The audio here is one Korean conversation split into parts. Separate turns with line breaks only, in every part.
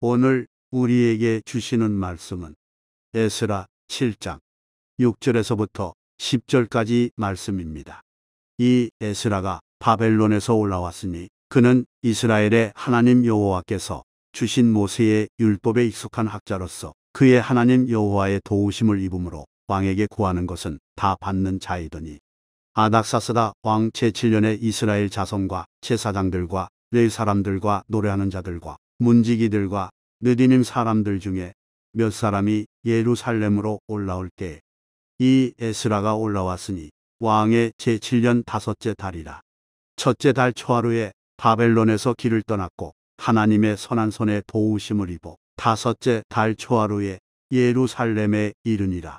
오늘 우리에게 주시는 말씀은 에스라 7장 6절에서부터 10절까지 말씀입니다. 이 에스라가 바벨론에서 올라왔으니 그는 이스라엘의 하나님 여호와께서 주신 모세의 율법에 익숙한 학자로서 그의 하나님 여호와의 도우심을 입음으로 왕에게 구하는 것은 다 받는 자이더니 아닥사스다 왕 제7년에 이스라엘 자손과 제사장들과 레위 사람들과 노래하는 자들과 문지기들과 느디님 사람들 중에 몇 사람이 예루살렘으로 올라올 때 이 에스라가 올라왔으니 왕의 제7년 다섯째 달이라. 첫째 달 초하루에 바벨론에서 길을 떠났고 하나님의 선한 손에 도우심을 입어 다섯째 달 초하루에 예루살렘에 이르니라.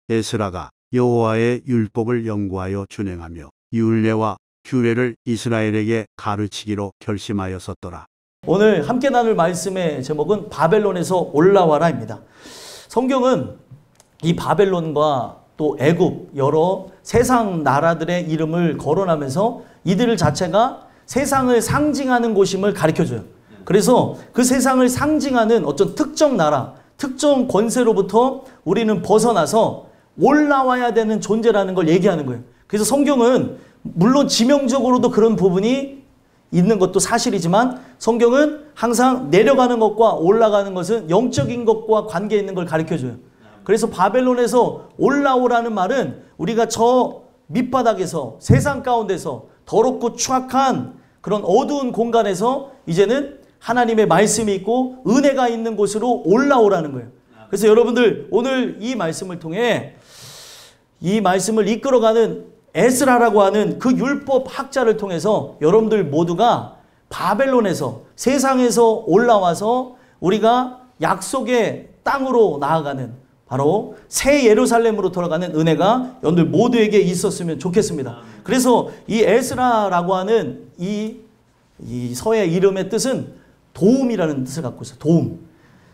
에스라가 여호와의 율법을 연구하여 준행하며 율례와 규례를 이스라엘에게 가르치기로 결심하였었더라.
오늘 함께 나눌 말씀의 제목은 바벨론에서 올라와라입니다. 성경은 이 바벨론과 또 애굽 여러 세상 나라들의 이름을 거론하면서 이들 자체가 세상을 상징하는 곳임을 가르쳐줘요. 그래서 그 세상을 상징하는 어떤 특정 나라, 특정 권세로부터 우리는 벗어나서 올라와야 되는 존재라는 걸 얘기하는 거예요. 그래서 성경은 물론 지명적으로도 그런 부분이 있는 것도 사실이지만 성경은 항상 내려가는 것과 올라가는 것은 영적인 것과 관계 있는 걸 가르쳐줘요. 그래서 바벨론에서 올라오라는 말은 우리가 저 밑바닥에서 세상 가운데서 더럽고 추악한 그런 어두운 공간에서 이제는 하나님의 말씀이 있고 은혜가 있는 곳으로 올라오라는 거예요. 그래서 여러분들 오늘 이 말씀을 통해 이 말씀을 이끌어가는 에스라라고 하는 그 율법 학자를 통해서 여러분들 모두가 바벨론에서 세상에서 올라와서 우리가 약속의 땅으로 나아가는 바로 새 예루살렘으로 돌아가는 은혜가 여러분들 모두에게 있었으면 좋겠습니다. 그래서 이 에스라라고 하는 이 서의 이름의 뜻은 도움이라는 뜻을 갖고 있어요. 도움.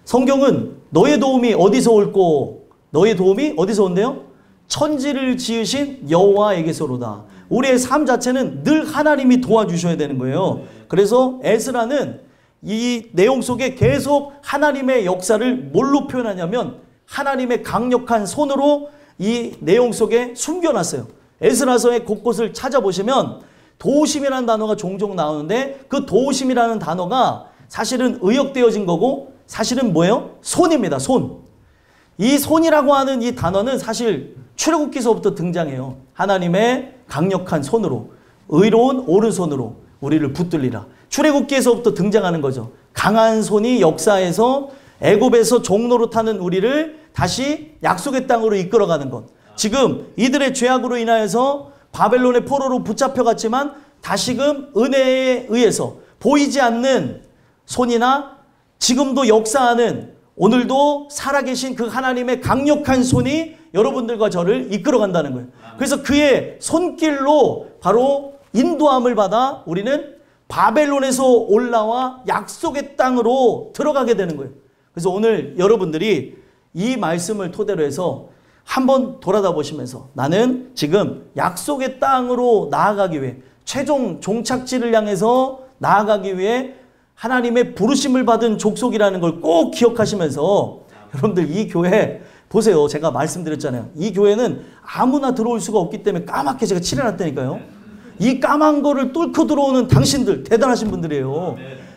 성경은 너의 도움이 어디서 올꼬? 너의 도움이 어디서 온대요? 천지를 지으신 여호와에게서로다. 우리의 삶 자체는 늘 하나님이 도와주셔야 되는 거예요. 그래서 에스라는 이 내용 속에 계속 하나님의 역사를 뭘로 표현하냐면 하나님의 강력한 손으로 이 내용 속에 숨겨놨어요. 에스라서의 곳곳을 찾아보시면 도우심이라는 단어가 종종 나오는데 그 도우심이라는 단어가 사실은 의역되어진 거고 사실은 뭐예요? 손입니다. 손. 이 손이라고 하는 이 단어는 사실 출애굽기서부터 등장해요. 하나님의 강력한 손으로 의로운 오른손으로 우리를 붙들리라. 출애굽기에서부터 등장하는 거죠. 강한 손이 역사에서 애굽에서 종로로 타는 우리를 다시 약속의 땅으로 이끌어가는 것. 지금 이들의 죄악으로 인하여서 바벨론의 포로로 붙잡혀갔지만 다시금 은혜에 의해서 보이지 않는 손이나 지금도 역사하는 오늘도 살아계신 그 하나님의 강력한 손이 여러분들과 저를 이끌어간다는 거예요. 그래서 그의 손길로 바로 인도함을 받아 우리는 바벨론에서 올라와 약속의 땅으로 들어가게 되는 거예요. 그래서 오늘 여러분들이 이 말씀을 토대로 해서 한번 돌아다 보시면서 나는 지금 약속의 땅으로 나아가기 위해 최종 종착지를 향해서 나아가기 위해 하나님의 부르심을 받은 족속이라는 걸 꼭 기억하시면서 여러분들 이 교회 보세요. 제가 말씀드렸잖아요. 이 교회는 아무나 들어올 수가 없기 때문에 까맣게 제가 칠해놨다니까요. 이 까만 거를 뚫고 들어오는 당신들 대단하신 분들이에요.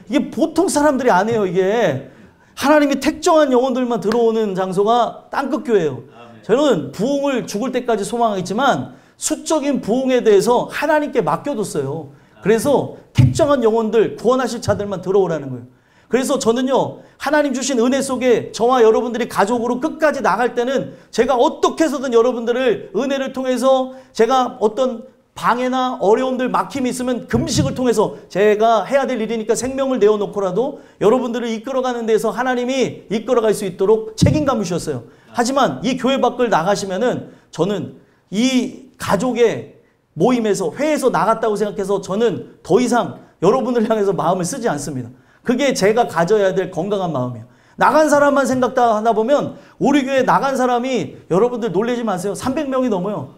이게 보통 사람들이 안 해요. 이게 하나님이 택정한 영혼들만 들어오는 장소가 땅끝 교회예요. 저는 부흥을 죽을 때까지 소망하겠지만 수적인 부흥에 대해서 하나님께 맡겨뒀어요. 그래서 택정한 영혼들 구원하실 자들만 들어오라는 거예요. 그래서 저는요 하나님 주신 은혜 속에 저와 여러분들이 가족으로 끝까지 나갈 때는 제가 어떻게 해서든 여러분들을 은혜를 통해서 제가 어떤 방해나 어려움들 막힘이 있으면 금식을 통해서 제가 해야 될 일이니까 생명을 내어놓고라도 여러분들을 이끌어가는 데서 하나님이 이끌어갈 수 있도록 책임감을 주셨어요. 하지만 이 교회 밖을 나가시면은 저는 이 가족의 모임에서 회에서 나갔다고 생각해서 저는 더 이상 여러분을 향해서 마음을 쓰지 않습니다. 그게 제가 가져야 될 건강한 마음이에요. 나간 사람만 생각하다 보면 우리 교회 나간 사람이 여러분들 놀라지 마세요. 300명이 넘어요.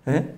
예?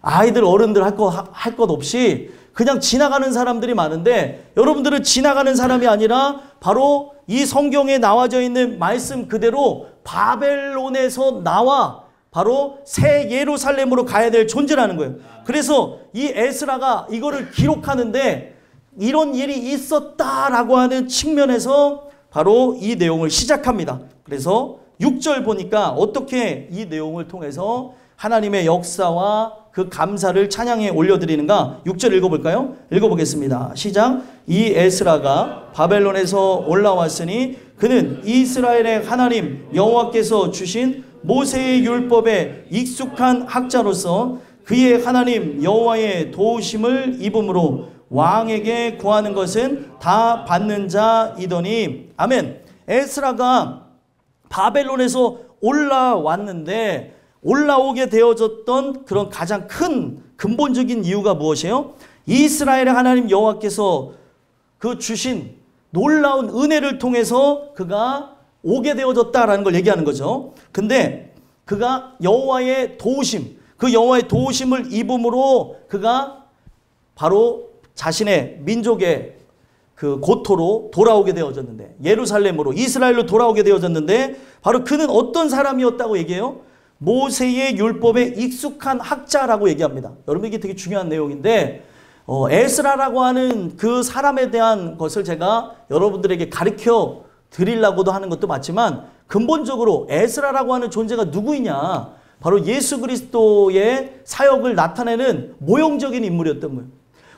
아이들 어른들 할 것 없이 그냥 지나가는 사람들이 많은데 여러분들은 지나가는 사람이 아니라 바로 이 성경에 나와져 있는 말씀 그대로 바벨론에서 나와 바로 새 예루살렘으로 가야 될 존재라는 거예요. 그래서 이 에스라가 이거를 기록하는데 이런 일이 있었다라고 하는 측면에서 바로 이 내용을 시작합니다. 그래서 6절 보니까 어떻게 이 내용을 통해서 하나님의 역사와 그 감사를 찬양에 올려드리는가? 6절 읽어볼까요? 읽어보겠습니다. 시작. 이 에스라가 바벨론에서 올라왔으니 그는 이스라엘의 하나님 여호와께서 주신 모세의 율법에 익숙한 학자로서 그의 하나님 여호와의 도우심을 입음으로 왕에게 구하는 것은 다 받는 자이더니. 아멘. 에스라가 바벨론에서 올라왔는데 올라오게 되어졌던 그런 가장 큰 근본적인 이유가 무엇이에요? 이스라엘의 하나님 여호와께서 그 주신 놀라운 은혜를 통해서 그가 오게 되어졌다라는 걸 얘기하는 거죠. 근데 그가 여호와의 도우심, 그 여호와의 도우심을 입음으로 그가 바로 자신의 민족의 그 고토로 돌아오게 되어졌는데, 예루살렘으로 이스라엘로 돌아오게 되어졌는데 바로 그는 어떤 사람이었다고 얘기해요? 모세의 율법에 익숙한 학자라고 얘기합니다. 여러분 이게 되게 중요한 내용인데 에스라라고 하는 그 사람에 대한 것을 제가 여러분들에게 가르쳐 드리려고도 하는 것도 맞지만 근본적으로 에스라라고 하는 존재가 누구이냐? 바로 예수 그리스도의 사역을 나타내는 모형적인 인물이었던 거예요.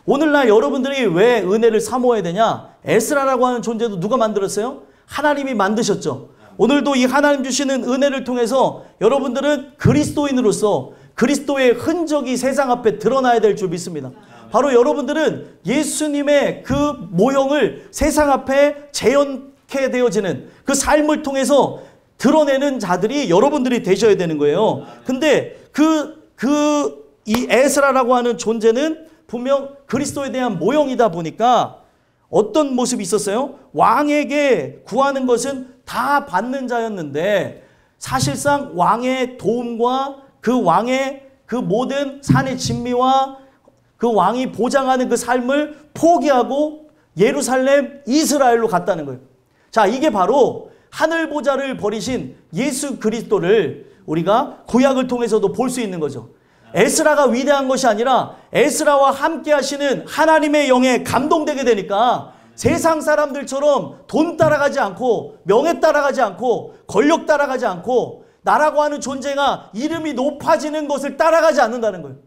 오늘날 여러분들이 왜 은혜를 사모해야 되냐? 에스라라고 하는 존재도 누가 만들었어요? 하나님이 만드셨죠. 오늘도 이 하나님 주시는 은혜를 통해서 여러분들은 그리스도인으로서 그리스도의 흔적이 세상 앞에 드러나야 될 줄 믿습니다. 바로 여러분들은 예수님의 그 모형을 세상 앞에 재현케 되어지는 그 삶을 통해서 드러내는 자들이 여러분들이 되셔야 되는 거예요. 근데 이 에스라라고 하는 존재는 분명 그리스도에 대한 모형이다 보니까 어떤 모습이 있었어요? 왕에게 구하는 것은 다 받는 자였는데 사실상 왕의 도움과 그 왕의 그 모든 산의 진미와 그 왕이 보장하는 그 삶을 포기하고 예루살렘 이스라엘로 갔다는 거예요. 자, 이게 바로 하늘 보좌를 버리신 예수 그리스도를 우리가 구약을 통해서도 볼 수 있는 거죠. 에스라가 위대한 것이 아니라 에스라와 함께 하시는 하나님의 영에 감동되게 되니까 세상 사람들처럼 돈 따라가지 않고 명예 따라가지 않고 권력 따라가지 않고 나라고 하는 존재가 이름이 높아지는 것을 따라가지 않는다는 거예요.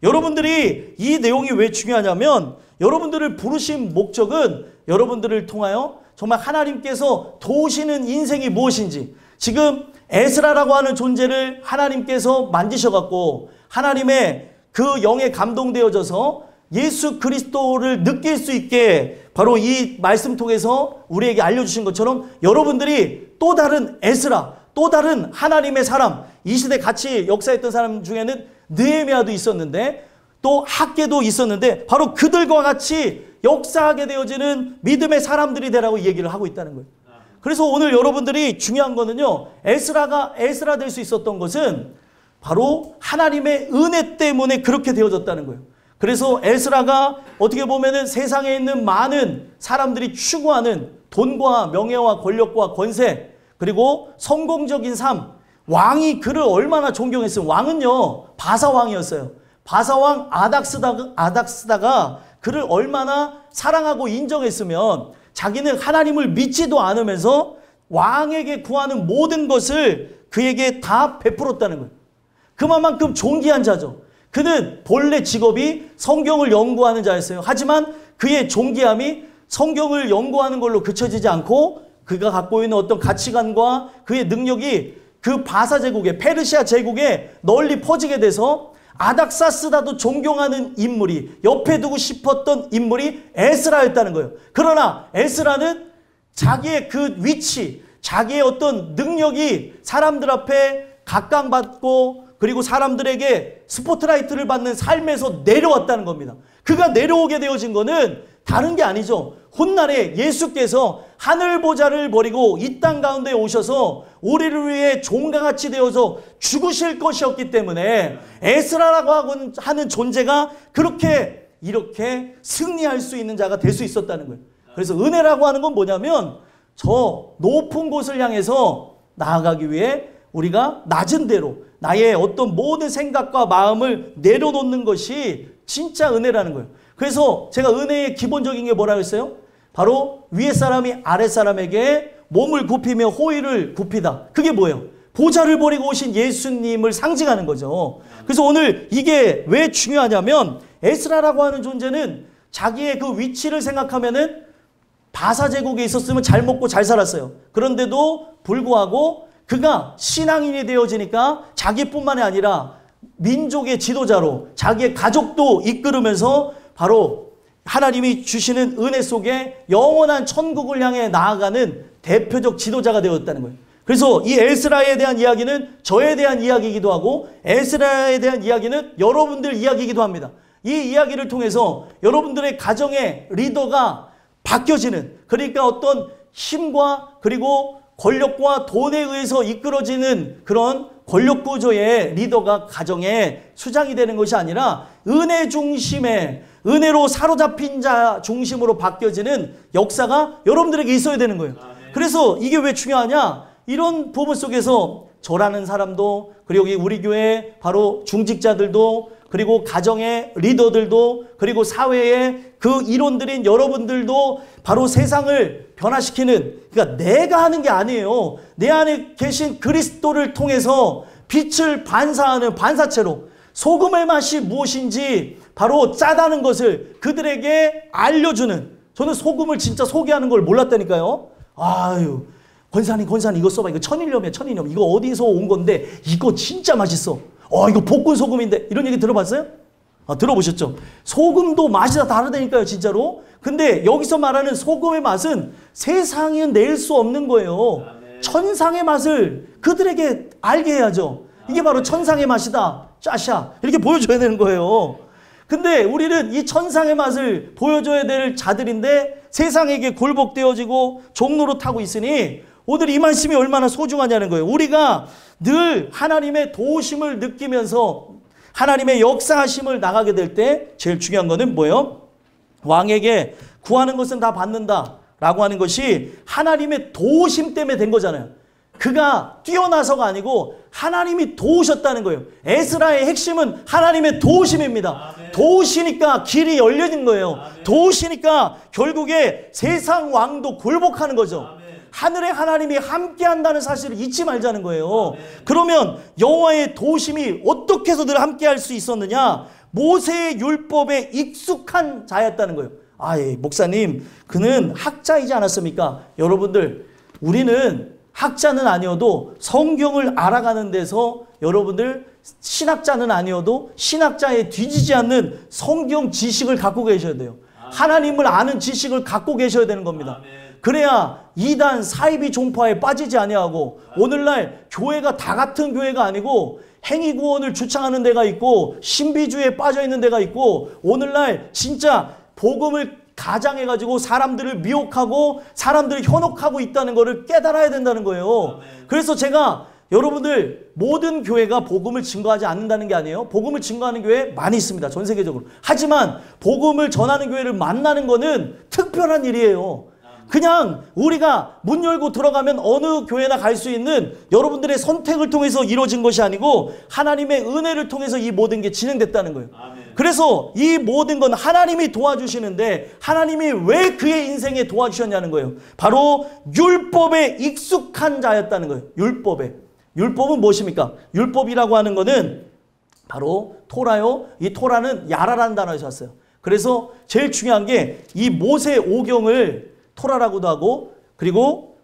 여러분들이 이 내용이 왜 중요하냐면 여러분들을 부르신 목적은 여러분들을 통하여 정말 하나님께서 도우시는 인생이 무엇인지, 지금 에스라라고 하는 존재를 하나님께서 만지셔갖고 하나님의 그 영에 감동되어져서 예수 그리스도를 느낄 수 있게 바로 이 말씀 통해서 우리에게 알려주신 것처럼 여러분들이 또 다른 에스라, 또 다른 하나님의 사람, 이 시대 같이 역사했던 사람 중에는 느헤미야도 있었는데 또 학개도 있었는데 바로 그들과 같이 역사하게 되어지는 믿음의 사람들이 되라고 얘기를 하고 있다는 거예요. 그래서 오늘 여러분들이 중요한 거는요, 에스라가 에스라 될 수 있었던 것은 바로 하나님의 은혜 때문에 그렇게 되어졌다는 거예요. 그래서 에스라가 어떻게 보면은 세상에 있는 많은 사람들이 추구하는 돈과 명예와 권력과 권세, 그리고 성공적인 삶, 왕이 그를 얼마나 존경했으면, 왕은요 바사왕이었어요. 바사왕 아닥스다가 그를 얼마나 사랑하고 인정했으면 자기는 하나님을 믿지도 않으면서 왕에게 구하는 모든 것을 그에게 다 베풀었다는 거예요. 그만큼 존귀한 자죠. 그는 본래 직업이 성경을 연구하는 자였어요. 하지만 그의 존귀함이 성경을 연구하는 걸로 그쳐지지 않고 그가 갖고 있는 어떤 가치관과 그의 능력이 그 바사 제국에, 페르시아 제국에 널리 퍼지게 돼서 아닥사스다도 존경하는 인물이, 옆에 두고 싶었던 인물이 에스라였다는 거예요. 그러나 에스라는 자기의 그 위치, 자기의 어떤 능력이 사람들 앞에 각광받고 그리고 사람들에게 스포트라이트를 받는 삶에서 내려왔다는 겁니다. 그가 내려오게 되어진 거는 다른 게 아니죠. 훗날에 예수께서 하늘 보좌를 버리고 이 땅 가운데 오셔서 우리를 위해 종같이 되어서 죽으실 것이었기 때문에 에스라라고 하는 존재가 그렇게 이렇게 승리할 수 있는 자가 될 수 있었다는 거예요. 그래서 은혜라고 하는 건 뭐냐면 저 높은 곳을 향해서 나아가기 위해 우리가 낮은 대로 나의 어떤 모든 생각과 마음을 내려놓는 것이 진짜 은혜라는 거예요. 그래서 제가 은혜의 기본적인 게 뭐라고 했어요? 바로 위에 사람이 아래 사람에게 몸을 굽히며 호의를 굽히다. 그게 뭐예요? 보좌를 버리고 오신 예수님을 상징하는 거죠. 그래서 오늘 이게 왜 중요하냐면 에스라라고 하는 존재는 자기의 그 위치를 생각하면은 바사 제국에 있었으면 잘 먹고 잘 살았어요. 그런데도 불구하고 그가 신앙인이 되어지니까 자기뿐만이 아니라 민족의 지도자로 자기의 가족도 이끌으면서 바로 하나님이 주시는 은혜 속에 영원한 천국을 향해 나아가는 대표적 지도자가 되었다는 거예요. 그래서 이 에스라에 대한 이야기는 저에 대한 이야기이기도 하고 에스라에 대한 이야기는 여러분들 이야기이기도 합니다. 이 이야기를 통해서 여러분들의 가정의 리더가 바뀌어지는, 그러니까 어떤 힘과 그리고 권력과 돈에 의해서 이끌어지는 그런 권력 구조의 리더가 가정의 수장이 되는 것이 아니라 은혜 중심의, 은혜로 사로잡힌 자 중심으로 바뀌어지는 역사가 여러분들에게 있어야 되는 거예요. 그래서 이게 왜 중요하냐? 이런 부분 속에서 저라는 사람도, 그리고 우리 교회 바로 중직자들도, 그리고 가정의 리더들도, 그리고 사회의 그 일원들인 여러분들도 바로 세상을 변화시키는, 그러니까 내가 하는 게 아니에요. 내 안에 계신 그리스도를 통해서 빛을 반사하는 반사체로 소금의 맛이 무엇인지 바로 짜다는 것을 그들에게 알려주는, 저는 소금을 진짜 소개하는 걸 몰랐다니까요. 아유, 권사님 이거 써봐. 이거 천일염이야, 천일염. 이거 어디서 온 건데 이거 진짜 맛있어. 이거 볶은 소금인데. 이런 얘기 들어봤어요? 들어보셨죠? 소금도 맛이 다 다르다니까요, 진짜로. 근데 여기서 말하는 소금의 맛은 세상에 낼 수 없는 거예요. 천상의 맛을 그들에게 알게 해야죠. 이게 바로 천상의 맛이다. 짜샤. 이렇게 보여줘야 되는 거예요. 근데 우리는 이 천상의 맛을 보여줘야 될 자들인데 세상에게 굴복되어지고 종로로 타고 있으니 오늘 이 말씀이 얼마나 소중하냐는 거예요. 우리가 늘 하나님의 도우심을 느끼면서 하나님의 역사하심을 나가게 될 때 제일 중요한 거는 뭐예요? 왕에게 구하는 것은 다 받는다라고 하는 것이 하나님의 도우심 때문에 된 거잖아요. 그가 뛰어나서가 아니고 하나님이 도우셨다는 거예요. 에스라의 핵심은 하나님의 도우심입니다. 도우시니까 길이 열려진 거예요. 도우시니까 결국에 세상 왕도 굴복하는 거죠. 하늘의 하나님이 함께한다는 사실을 잊지 말자는 거예요. 그러면 여호와의 도우심이 어떻게 해서 늘 함께할 수 있었느냐? 모세의 율법에 익숙한 자였다는 거예요. 목사님, 그는 학자이지 않았습니까? 여러분들, 우리는 학자는 아니어도 성경을 알아가는 데서 여러분들 신학자는 아니어도 신학자에 뒤지지 않는 성경 지식을 갖고 계셔야 돼요. 하나님을 아는 지식을 갖고 계셔야 되는 겁니다. 그래야 이단 사이비 종파에 빠지지 아니하고 오늘날 교회가 다 같은 교회가 아니고 행위구원을 주창하는 데가 있고 신비주의에 빠져있는 데가 있고 오늘날 진짜 복음을 가장해가지고 사람들을 미혹하고 사람들을 현혹하고 있다는 것을 깨달아야 된다는 거예요. 그래서 제가 여러분들 모든 교회가 복음을 증거하지 않는다는 게 아니에요. 복음을 증거하는 교회 많이 있습니다. 전 세계적으로. 하지만 복음을 전하는 교회를 만나는 거는 특별한 일이에요. 그냥 우리가 문 열고 들어가면 어느 교회나 갈 수 있는 여러분들의 선택을 통해서 이루어진 것이 아니고 하나님의 은혜를 통해서 이 모든 게 진행됐다는 거예요. 그래서 이 모든 건 하나님이 도와주시는데 하나님이 왜 그의 인생에 도와주셨냐는 거예요. 바로 율법에 익숙한 자였다는 거예요. 율법에. 율법은 무엇입니까? 율법이라고 하는 거는 바로 토라요. 이 토라는 야라라는 단어에서 왔어요. 그래서 제일 중요한 게 이 모세 오경을 토라라고도 하고 그리고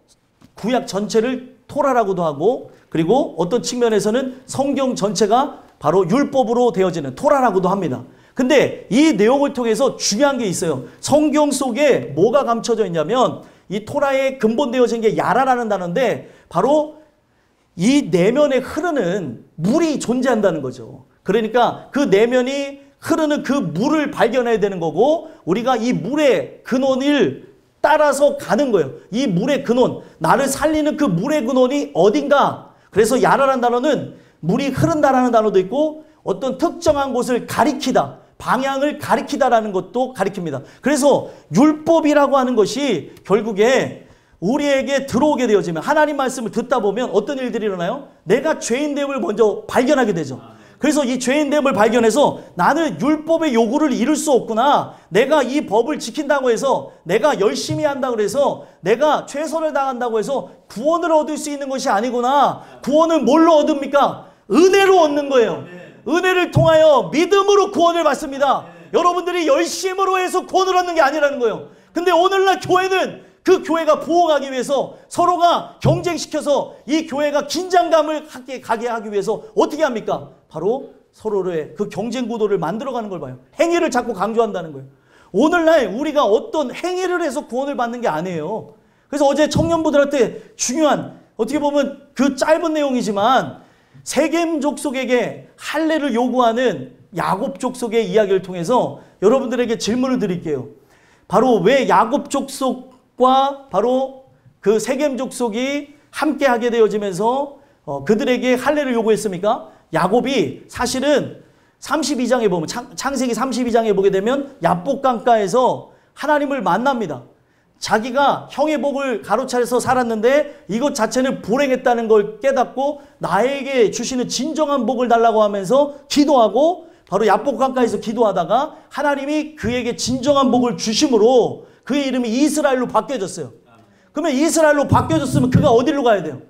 구약 전체를 토라라고도 하고 그리고 어떤 측면에서는 성경 전체가 바로 율법으로 되어지는 토라라고도 합니다. 근데 이 내용을 통해서 중요한 게 있어요. 성경 속에 뭐가 감춰져 있냐면 이 토라에 근본되어진 게 야라라는 단어인데 바로 이 내면에 흐르는 물이 존재한다는 거죠. 그러니까 그 내면이 흐르는 그 물을 발견해야 되는 거고 우리가 이 물의 근원을 따라서 가는 거예요. 이 물의 근원, 나를 살리는 그 물의 근원이 어딘가. 그래서 야라라는 단어는 물이 흐른다라는 단어도 있고 어떤 특정한 곳을 가리키다, 방향을 가리키다라는 것도 가리킵니다. 그래서 율법이라고 하는 것이 결국에 우리에게 들어오게 되어지면 하나님 말씀을 듣다 보면 어떤 일들이 일어나요? 내가 죄인됨을 먼저 발견하게 되죠. 그래서 이 죄인됨을 발견해서 나는 율법의 요구를 이룰 수 없구나. 내가 이 법을 지킨다고 해서 내가 열심히 한다고 해서 내가 최선을 다한다고 해서 구원을 얻을 수 있는 것이 아니구나. 구원은 뭘로 얻습니까? 은혜로 얻는 거예요. 은혜를 통하여 믿음으로 구원을 받습니다. 여러분들이 열심으로 해서 구원을 얻는 게 아니라는 거예요. 근데 오늘날 교회는 그 교회가 부흥하기 위해서 서로가 경쟁시켜서 이 교회가 긴장감을 가게 하기 위해서 어떻게 합니까? 바로 서로의 그 경쟁 구도를 만들어가는 걸 봐요. 행위를 자꾸 강조한다는 거예요. 오늘날 우리가 어떤 행위를 해서 구원을 받는 게 아니에요. 그래서 어제 청년부들한테 중요한, 어떻게 보면 그 짧은 내용이지만 세겜 족속에게 할례를 요구하는 야곱 족속의 이야기를 통해서 여러분들에게 질문을 드릴게요. 바로 왜 야곱 족속과 바로 그 세겜 족속이 함께 하게 되어지면서 그들에게 할례를 요구했습니까? 야곱이 사실은 32장에 보면 창세기 32장에 보게 되면 야복 강가에서 하나님을 만납니다. 자기가 형의 복을 가로차려서 살았는데 이것 자체는 불행했다는 걸 깨닫고 나에게 주시는 진정한 복을 달라고 하면서 기도하고 바로 야복 강가에서 기도하다가 하나님이 그에게 진정한 복을 주심으로 그의 이름이 이스라엘로 바뀌어졌어요. 그러면 이스라엘로 바뀌어졌으면 그가 어디로 가야 돼요?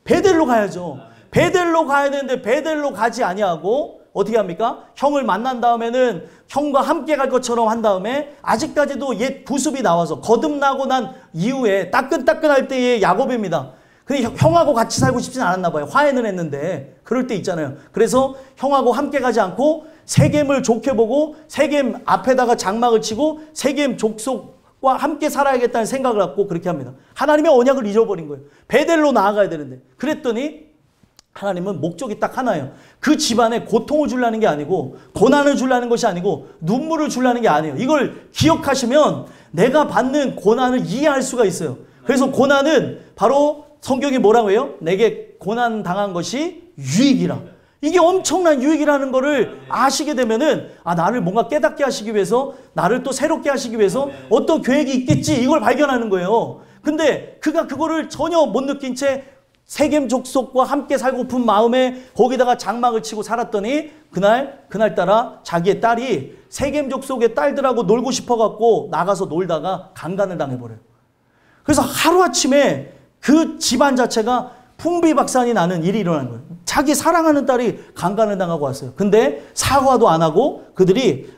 베델로 가야죠. 베델로 가야 되는데 베델로 가지 아니하고 어떻게 합니까? 형을 만난 다음에는 형과 함께 갈 것처럼 한 다음에 아직까지도 옛 구습이 나와서 거듭나고 난 이후에 따끈따끈할 때의 야곱입니다. 근데 형하고 같이 살고 싶진 않았나 봐요. 화해는 했는데 그럴 때 있잖아요. 그래서 형하고 함께 가지 않고 세겜을 좋게 보고 세겜 앞에다가 장막을 치고 세겜 족속과 함께 살아야겠다는 생각을 갖고 그렇게 합니다. 하나님의 언약을 잊어버린 거예요. 베델로 나아가야 되는데 그랬더니 하나님은 목적이 딱 하나예요. 그 집안에 고통을 주려는 게 아니고 고난을 주려는 것이 아니고 눈물을 주려는 게 아니에요. 이걸 기억하시면 내가 받는 고난을 이해할 수가 있어요. 그래서 고난은 바로 성경이 뭐라고 해요? 내게 고난 당한 것이 유익이라. 이게 엄청난 유익이라는 거를 아시게 되면은 나를 뭔가 깨닫게 하시기 위해서 나를 또 새롭게 하시기 위해서 어떤 계획이 있겠지 이걸 발견하는 거예요. 근데 그가 그거를 전혀 못 느낀 채 세겜 족속과 함께 살고픈 마음에 거기다가 장막을 치고 살았더니 그날따라 자기의 딸이 세겜 족속의 딸들하고 놀고 싶어갖고 나가서 놀다가 강간을 당해버려요. 그래서 하루아침에 그 집안 자체가 풍비박산이 나는 일이 일어나는 거예요. 자기 사랑하는 딸이 강간을 당하고 왔어요. 근데 사과도 안 하고 그들이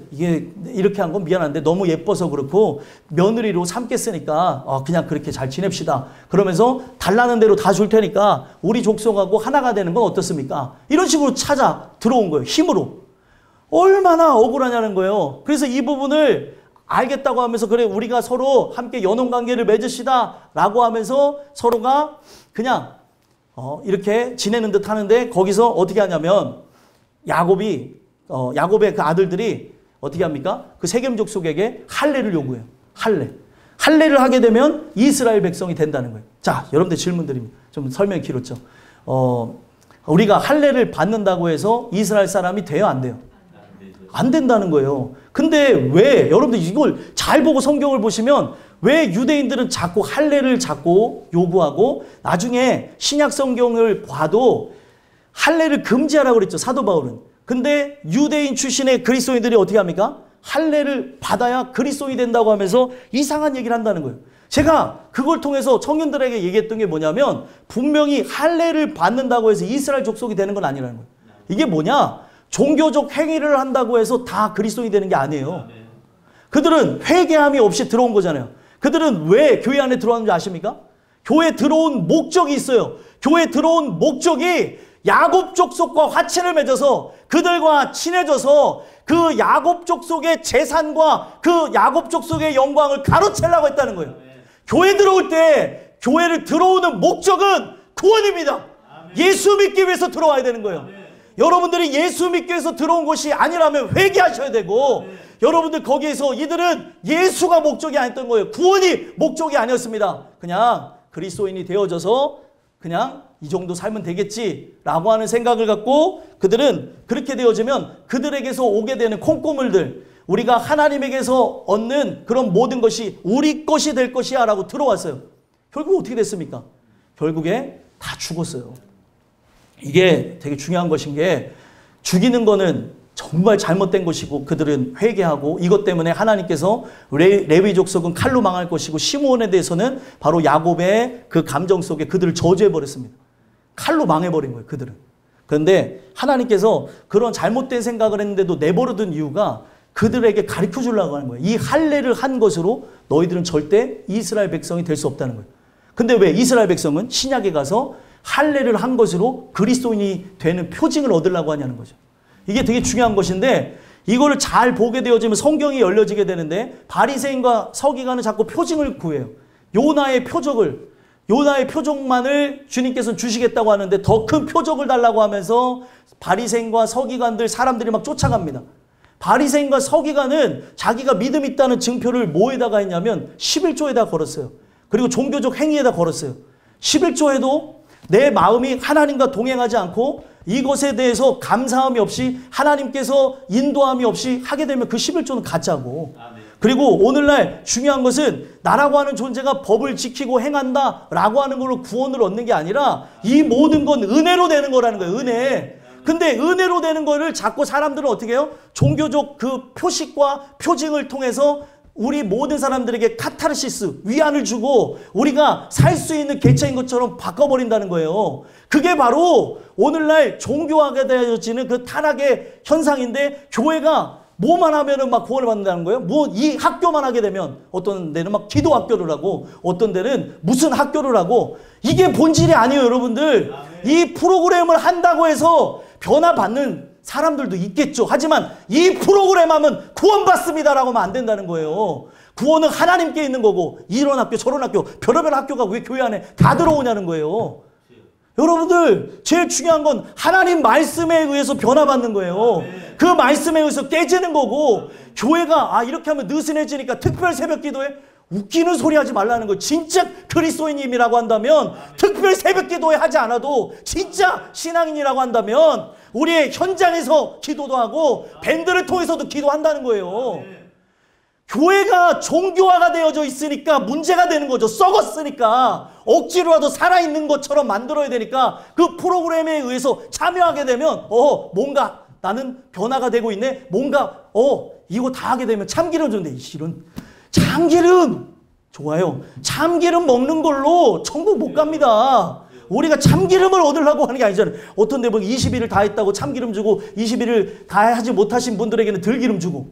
이게 이렇게 한 건 미안한데 너무 예뻐서 그렇고 며느리로 삼겠으니까 그냥 그렇게 잘 지냅시다. 그러면서 달라는 대로 다 줄 테니까 우리 족속하고 하나가 되는 건 어떻습니까? 이런 식으로 찾아 들어온 거예요. 힘으로. 얼마나 억울하냐는 거예요. 그래서 이 부분을 알겠다고 하면서 그래 우리가 서로 함께 연혼관계를 맺으시다 라고 하면서 서로가 그냥 이렇게 지내는 듯 하는데 거기서 어떻게 하냐면 야곱의 그 아들들이 어떻게 합니까? 그 세겜 족속에게 할례를 요구해요. 할례를 하게 되면 이스라엘 백성이 된다는 거예요. 자, 여러분들 질문 드립니다. 좀 설명이 길었죠. 우리가 할례를 받는다고 해서 이스라엘 사람이 돼요, 안 돼요? 안 된다는 거예요. 근데 왜 여러분들 이걸 잘 보고 성경을 보시면 왜 유대인들은 자꾸 할례를 자꾸 요구하고 나중에 신약 성경을 봐도 할례를 금지하라고 그랬죠. 사도 바울은. 근데 유대인 출신의 그리스도인들이 어떻게 합니까? 할례를 받아야 그리스도인이 된다고 하면서 이상한 얘기를 한다는 거예요. 제가 그걸 통해서 청년들에게 얘기했던 게 뭐냐면 분명히 할례를 받는다고 해서 이스라엘 족속이 되는 건 아니라는 거예요. 이게 뭐냐? 종교적 행위를 한다고 해서 다 그리스도인이 되는 게 아니에요. 그들은 회개함이 없이 들어온 거잖아요. 그들은 왜 교회 안에 들어왔는지 아십니까? 교회 들어온 목적이 있어요. 교회 들어온 목적이 야곱 족속과 화친을 맺어서 그들과 친해져서 그 야곱 족속의 재산과 그 야곱 족속의 영광을 가로채려고 했다는 거예요. 교회 들어올 때 교회를 들어오는 목적은 구원입니다. 예수 믿기 위해서 들어와야 되는 거예요. 여러분들이 예수 믿기 위해서 들어온 것이 아니라면 회개하셔야 되고 여러분들 거기에서 이들은 예수가 목적이 아니었던 거예요. 구원이 목적이 아니었습니다. 그냥 그리스도인이 되어져서 그냥 이 정도 살면 되겠지라고 하는 생각을 갖고 그들은 그렇게 되어지면 그들에게서 오게 되는 콩고물들 우리가 하나님에게서 얻는 그런 모든 것이 우리 것이 될 것이야 라고 들어왔어요. 결국 어떻게 됐습니까? 결국에 다 죽었어요. 이게 되게 중요한 것인 게 죽이는 거는 정말 잘못된 것이고 그들은 회개하고 이것 때문에 하나님께서 레위 족속은 칼로 망할 것이고 시므온에 대해서는 바로 야곱의 그 감정 속에 그들을 저주해버렸습니다. 칼로 망해버린 거예요, 그들은. 그런데 하나님께서 그런 잘못된 생각을 했는데도 내버려둔 이유가 그들에게 가르쳐 주려고 하는 거예요. 이 할례를 한 것으로 너희들은 절대 이스라엘 백성이 될 수 없다는 거예요. 근데 왜 이스라엘 백성은 신약에 가서 할례를 한 것으로 그리스도인이 되는 표징을 얻으려고 하냐는 거죠. 이게 되게 중요한 것인데 이거를 잘 보게 되어지면 성경이 열려지게 되는데 바리새인과 서기관은 자꾸 표징을 구해요. 요나의 표적만을 주님께서는 주시겠다고 하는데 더 큰 표적을 달라고 하면서 바리새인과 서기관들 사람들이 막 쫓아갑니다. 바리새인과 서기관은 자기가 믿음 있다는 증표를 뭐에다가 했냐면 11조에다 걸었어요. 그리고 종교적 행위에다 걸었어요. 11조에도 내 마음이 하나님과 동행하지 않고 이것에 대해서 감사함이 없이 하나님께서 인도함이 없이 하게 되면 그 11조는 가짜고. 그리고 오늘날 중요한 것은 나라고 하는 존재가 법을 지키고 행한다라고 하는 걸로 구원을 얻는 게 아니라 이 모든 건 은혜로 되는 거라는 거예요. 은혜. 근데 은혜로 되는 거를 자꾸 사람들은 어떻게 해요? 종교적 그 표식과 표징을 통해서 우리 모든 사람들에게 카타르시스, 위안을 주고 우리가 살 수 있는 개체인 것처럼 바꿔버린다는 거예요. 그게 바로 오늘날 종교화가 되어지는 그 타락의 현상인데 교회가 뭐만 하면은 막 구원을 받는다는 거예요. 뭐 이 학교만 하게 되면 어떤 데는 막 기도 학교를 하고 어떤 데는 무슨 학교를 하고 이게 본질이 아니에요, 여러분들. 이 프로그램을 한다고 해서 변화받는 사람들도 있겠죠. 하지만 이 프로그램 하면 구원받습니다라고 하면 안 된다는 거예요. 구원은 하나님께 있는 거고 이런 학교 저런 학교 별의별 학교가 왜 교회 안에 다 들어오냐는 거예요. 여러분들 제일 중요한 건 하나님 말씀에 의해서 변화받는 거예요. 그 말씀에 의해서 깨지는 거고 교회가 이렇게 하면 느슨해지니까 특별 새벽 기도에 웃기는 소리 하지 말라는 거예요. 진짜 그리스도인임이라고 한다면 특별 새벽 기도에 하지 않아도 진짜 신앙인이라고 한다면 우리의 현장에서 기도도 하고 밴드를 통해서도 기도한다는 거예요. 교회가 종교화가 되어져 있으니까 문제가 되는 거죠. 썩었으니까 억지로라도 살아있는 것처럼 만들어야 되니까 그 프로그램에 의해서 참여하게 되면 뭔가 나는 변화가 되고 있네. 뭔가 이거 다 하게 되면 참기름 준대. 실은 참기름 좋아요. 참기름 먹는 걸로 천국 못 갑니다. 우리가 참기름을 얻으려고 하는 게 아니잖아요. 어떤 데 보면 20일을 다 했다고 참기름 주고 20일을 다 하지 못하신 분들에게는 들기름 주고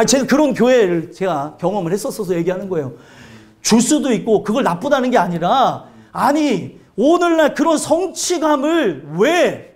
제가 그런 교회를 제가 경험을 했었어서 얘기하는 거예요. 줄 수도 있고 그걸 나쁘다는 게 아니라 오늘날 그런 성취감을 왜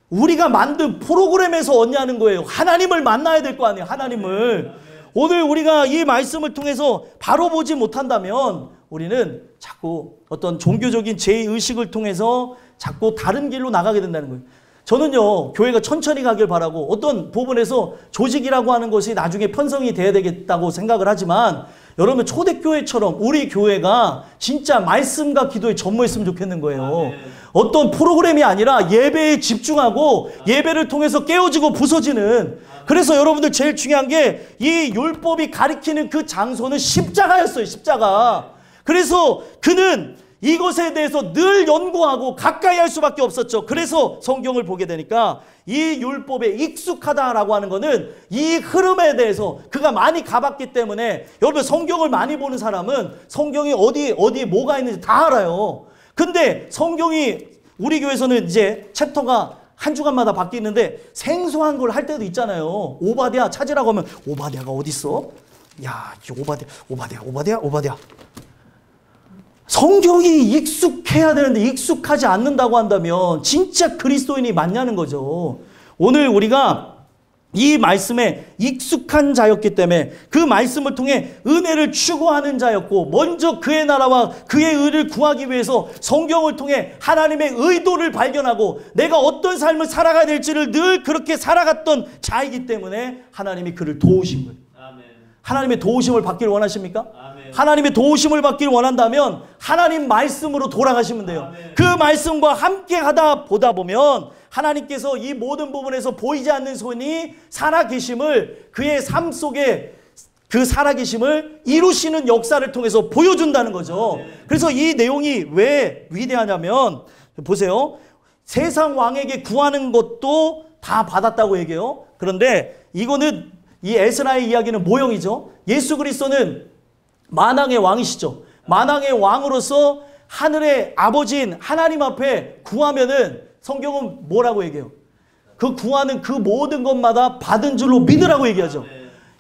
우리가 만든 프로그램에서 얻냐는 거예요. 하나님을 만나야 될 거 아니에요. 하나님을. 오늘 우리가 이 말씀을 통해서 바로 보지 못한다면 우리는 자꾸 어떤 종교적인 제의식을 통해서 자꾸 다른 길로 나가게 된다는 거예요. 저는요, 교회가 천천히 가길 바라고 어떤 부분에서 조직이라고 하는 것이 나중에 편성이 돼야 되겠다고 생각을 하지만 여러분 초대교회처럼 우리 교회가 진짜 말씀과 기도에 전무했으면 좋겠는 거예요. 어떤 프로그램이 아니라 예배에 집중하고 예배를 통해서 깨어지고 부서지는. 그래서 여러분들 제일 중요한 게 이 율법이 가리키는 그 장소는 십자가였어요. 십자가. 그래서 그는 이것에 대해서 늘 연구하고 가까이 할 수밖에 없었죠. 그래서 성경을 보게 되니까 이 율법에 익숙하다라고 하는 거는 이 흐름에 대해서 그가 많이 가봤기 때문에 여러분 성경을 많이 보는 사람은 성경이 어디에 뭐가 있는지 다 알아요. 근데 성경이 우리 교회에서는 이제 챕터가 한 주간마다 바뀌는데 생소한 걸 할 때도 있잖아요. 오바댜 찾으라고 하면 오바댜가 어디 있어? 야, 오바댜. 성경이 익숙해야 되는데 익숙하지 않는다고 한다면 진짜 그리스도인이 맞냐는 거죠. 오늘 우리가 이 말씀에 익숙한 자였기 때문에 그 말씀을 통해 은혜를 추구하는 자였고 먼저 그의 나라와 그의 의를 구하기 위해서 성경을 통해 하나님의 의도를 발견하고 내가 어떤 삶을 살아가야 될지를 늘 그렇게 살아갔던 자이기 때문에 하나님이 그를 도우신 거예요. 하나님의 도우심을 받기를 원하십니까? 하나님의 도우심을 받기를 원한다면 하나님 말씀으로 돌아가시면 돼요. 그 말씀과 함께 하다 보다 보면 하나님께서 이 모든 부분에서 보이지 않는 손이 살아계심을, 그의 삶 속에 그 살아계심을 이루시는 역사를 통해서 보여준다는 거죠. 그래서 이 내용이 왜 위대하냐면, 보세요. 세상 왕에게 구하는 것도 다 받았다고 얘기해요. 그런데 이거는, 이 에스라의 이야기는 모형이죠. 예수 그리스도는 만왕의 왕이시죠. 만왕의 왕으로서 하늘의 아버지인 하나님 앞에 구하면은 성경은 뭐라고 얘기해요? 그 구하는 그 모든 것마다 받은 줄로 믿으라고 얘기하죠.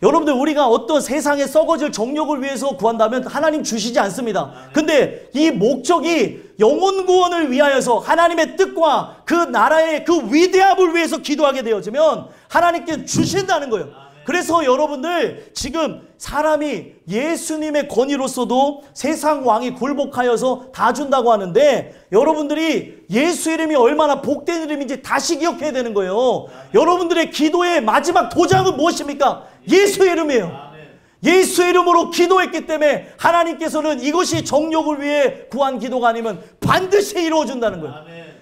여러분들, 우리가 어떤 세상에 썩어질 정욕을 위해서 구한다면 하나님 주시지 않습니다. 근데 이 목적이 영혼 구원을 위하여서 하나님의 뜻과 그 나라의 그 위대함을 위해서 기도하게 되어지면 하나님께 주신다는 거예요. 그래서 여러분들, 지금 사람이 예수님의 권위로서도 세상 왕이 굴복하여서 다 준다고 하는데, 여러분들이 예수 이름이 얼마나 복된 이름인지 다시 기억해야 되는 거예요. 여러분들의 기도의 마지막 도장은 무엇입니까? 예수 이름이에요. 예수 이름으로 기도했기 때문에 하나님께서는 이것이 정욕을 위해 구한 기도가 아니면 반드시 이루어준다는 거예요.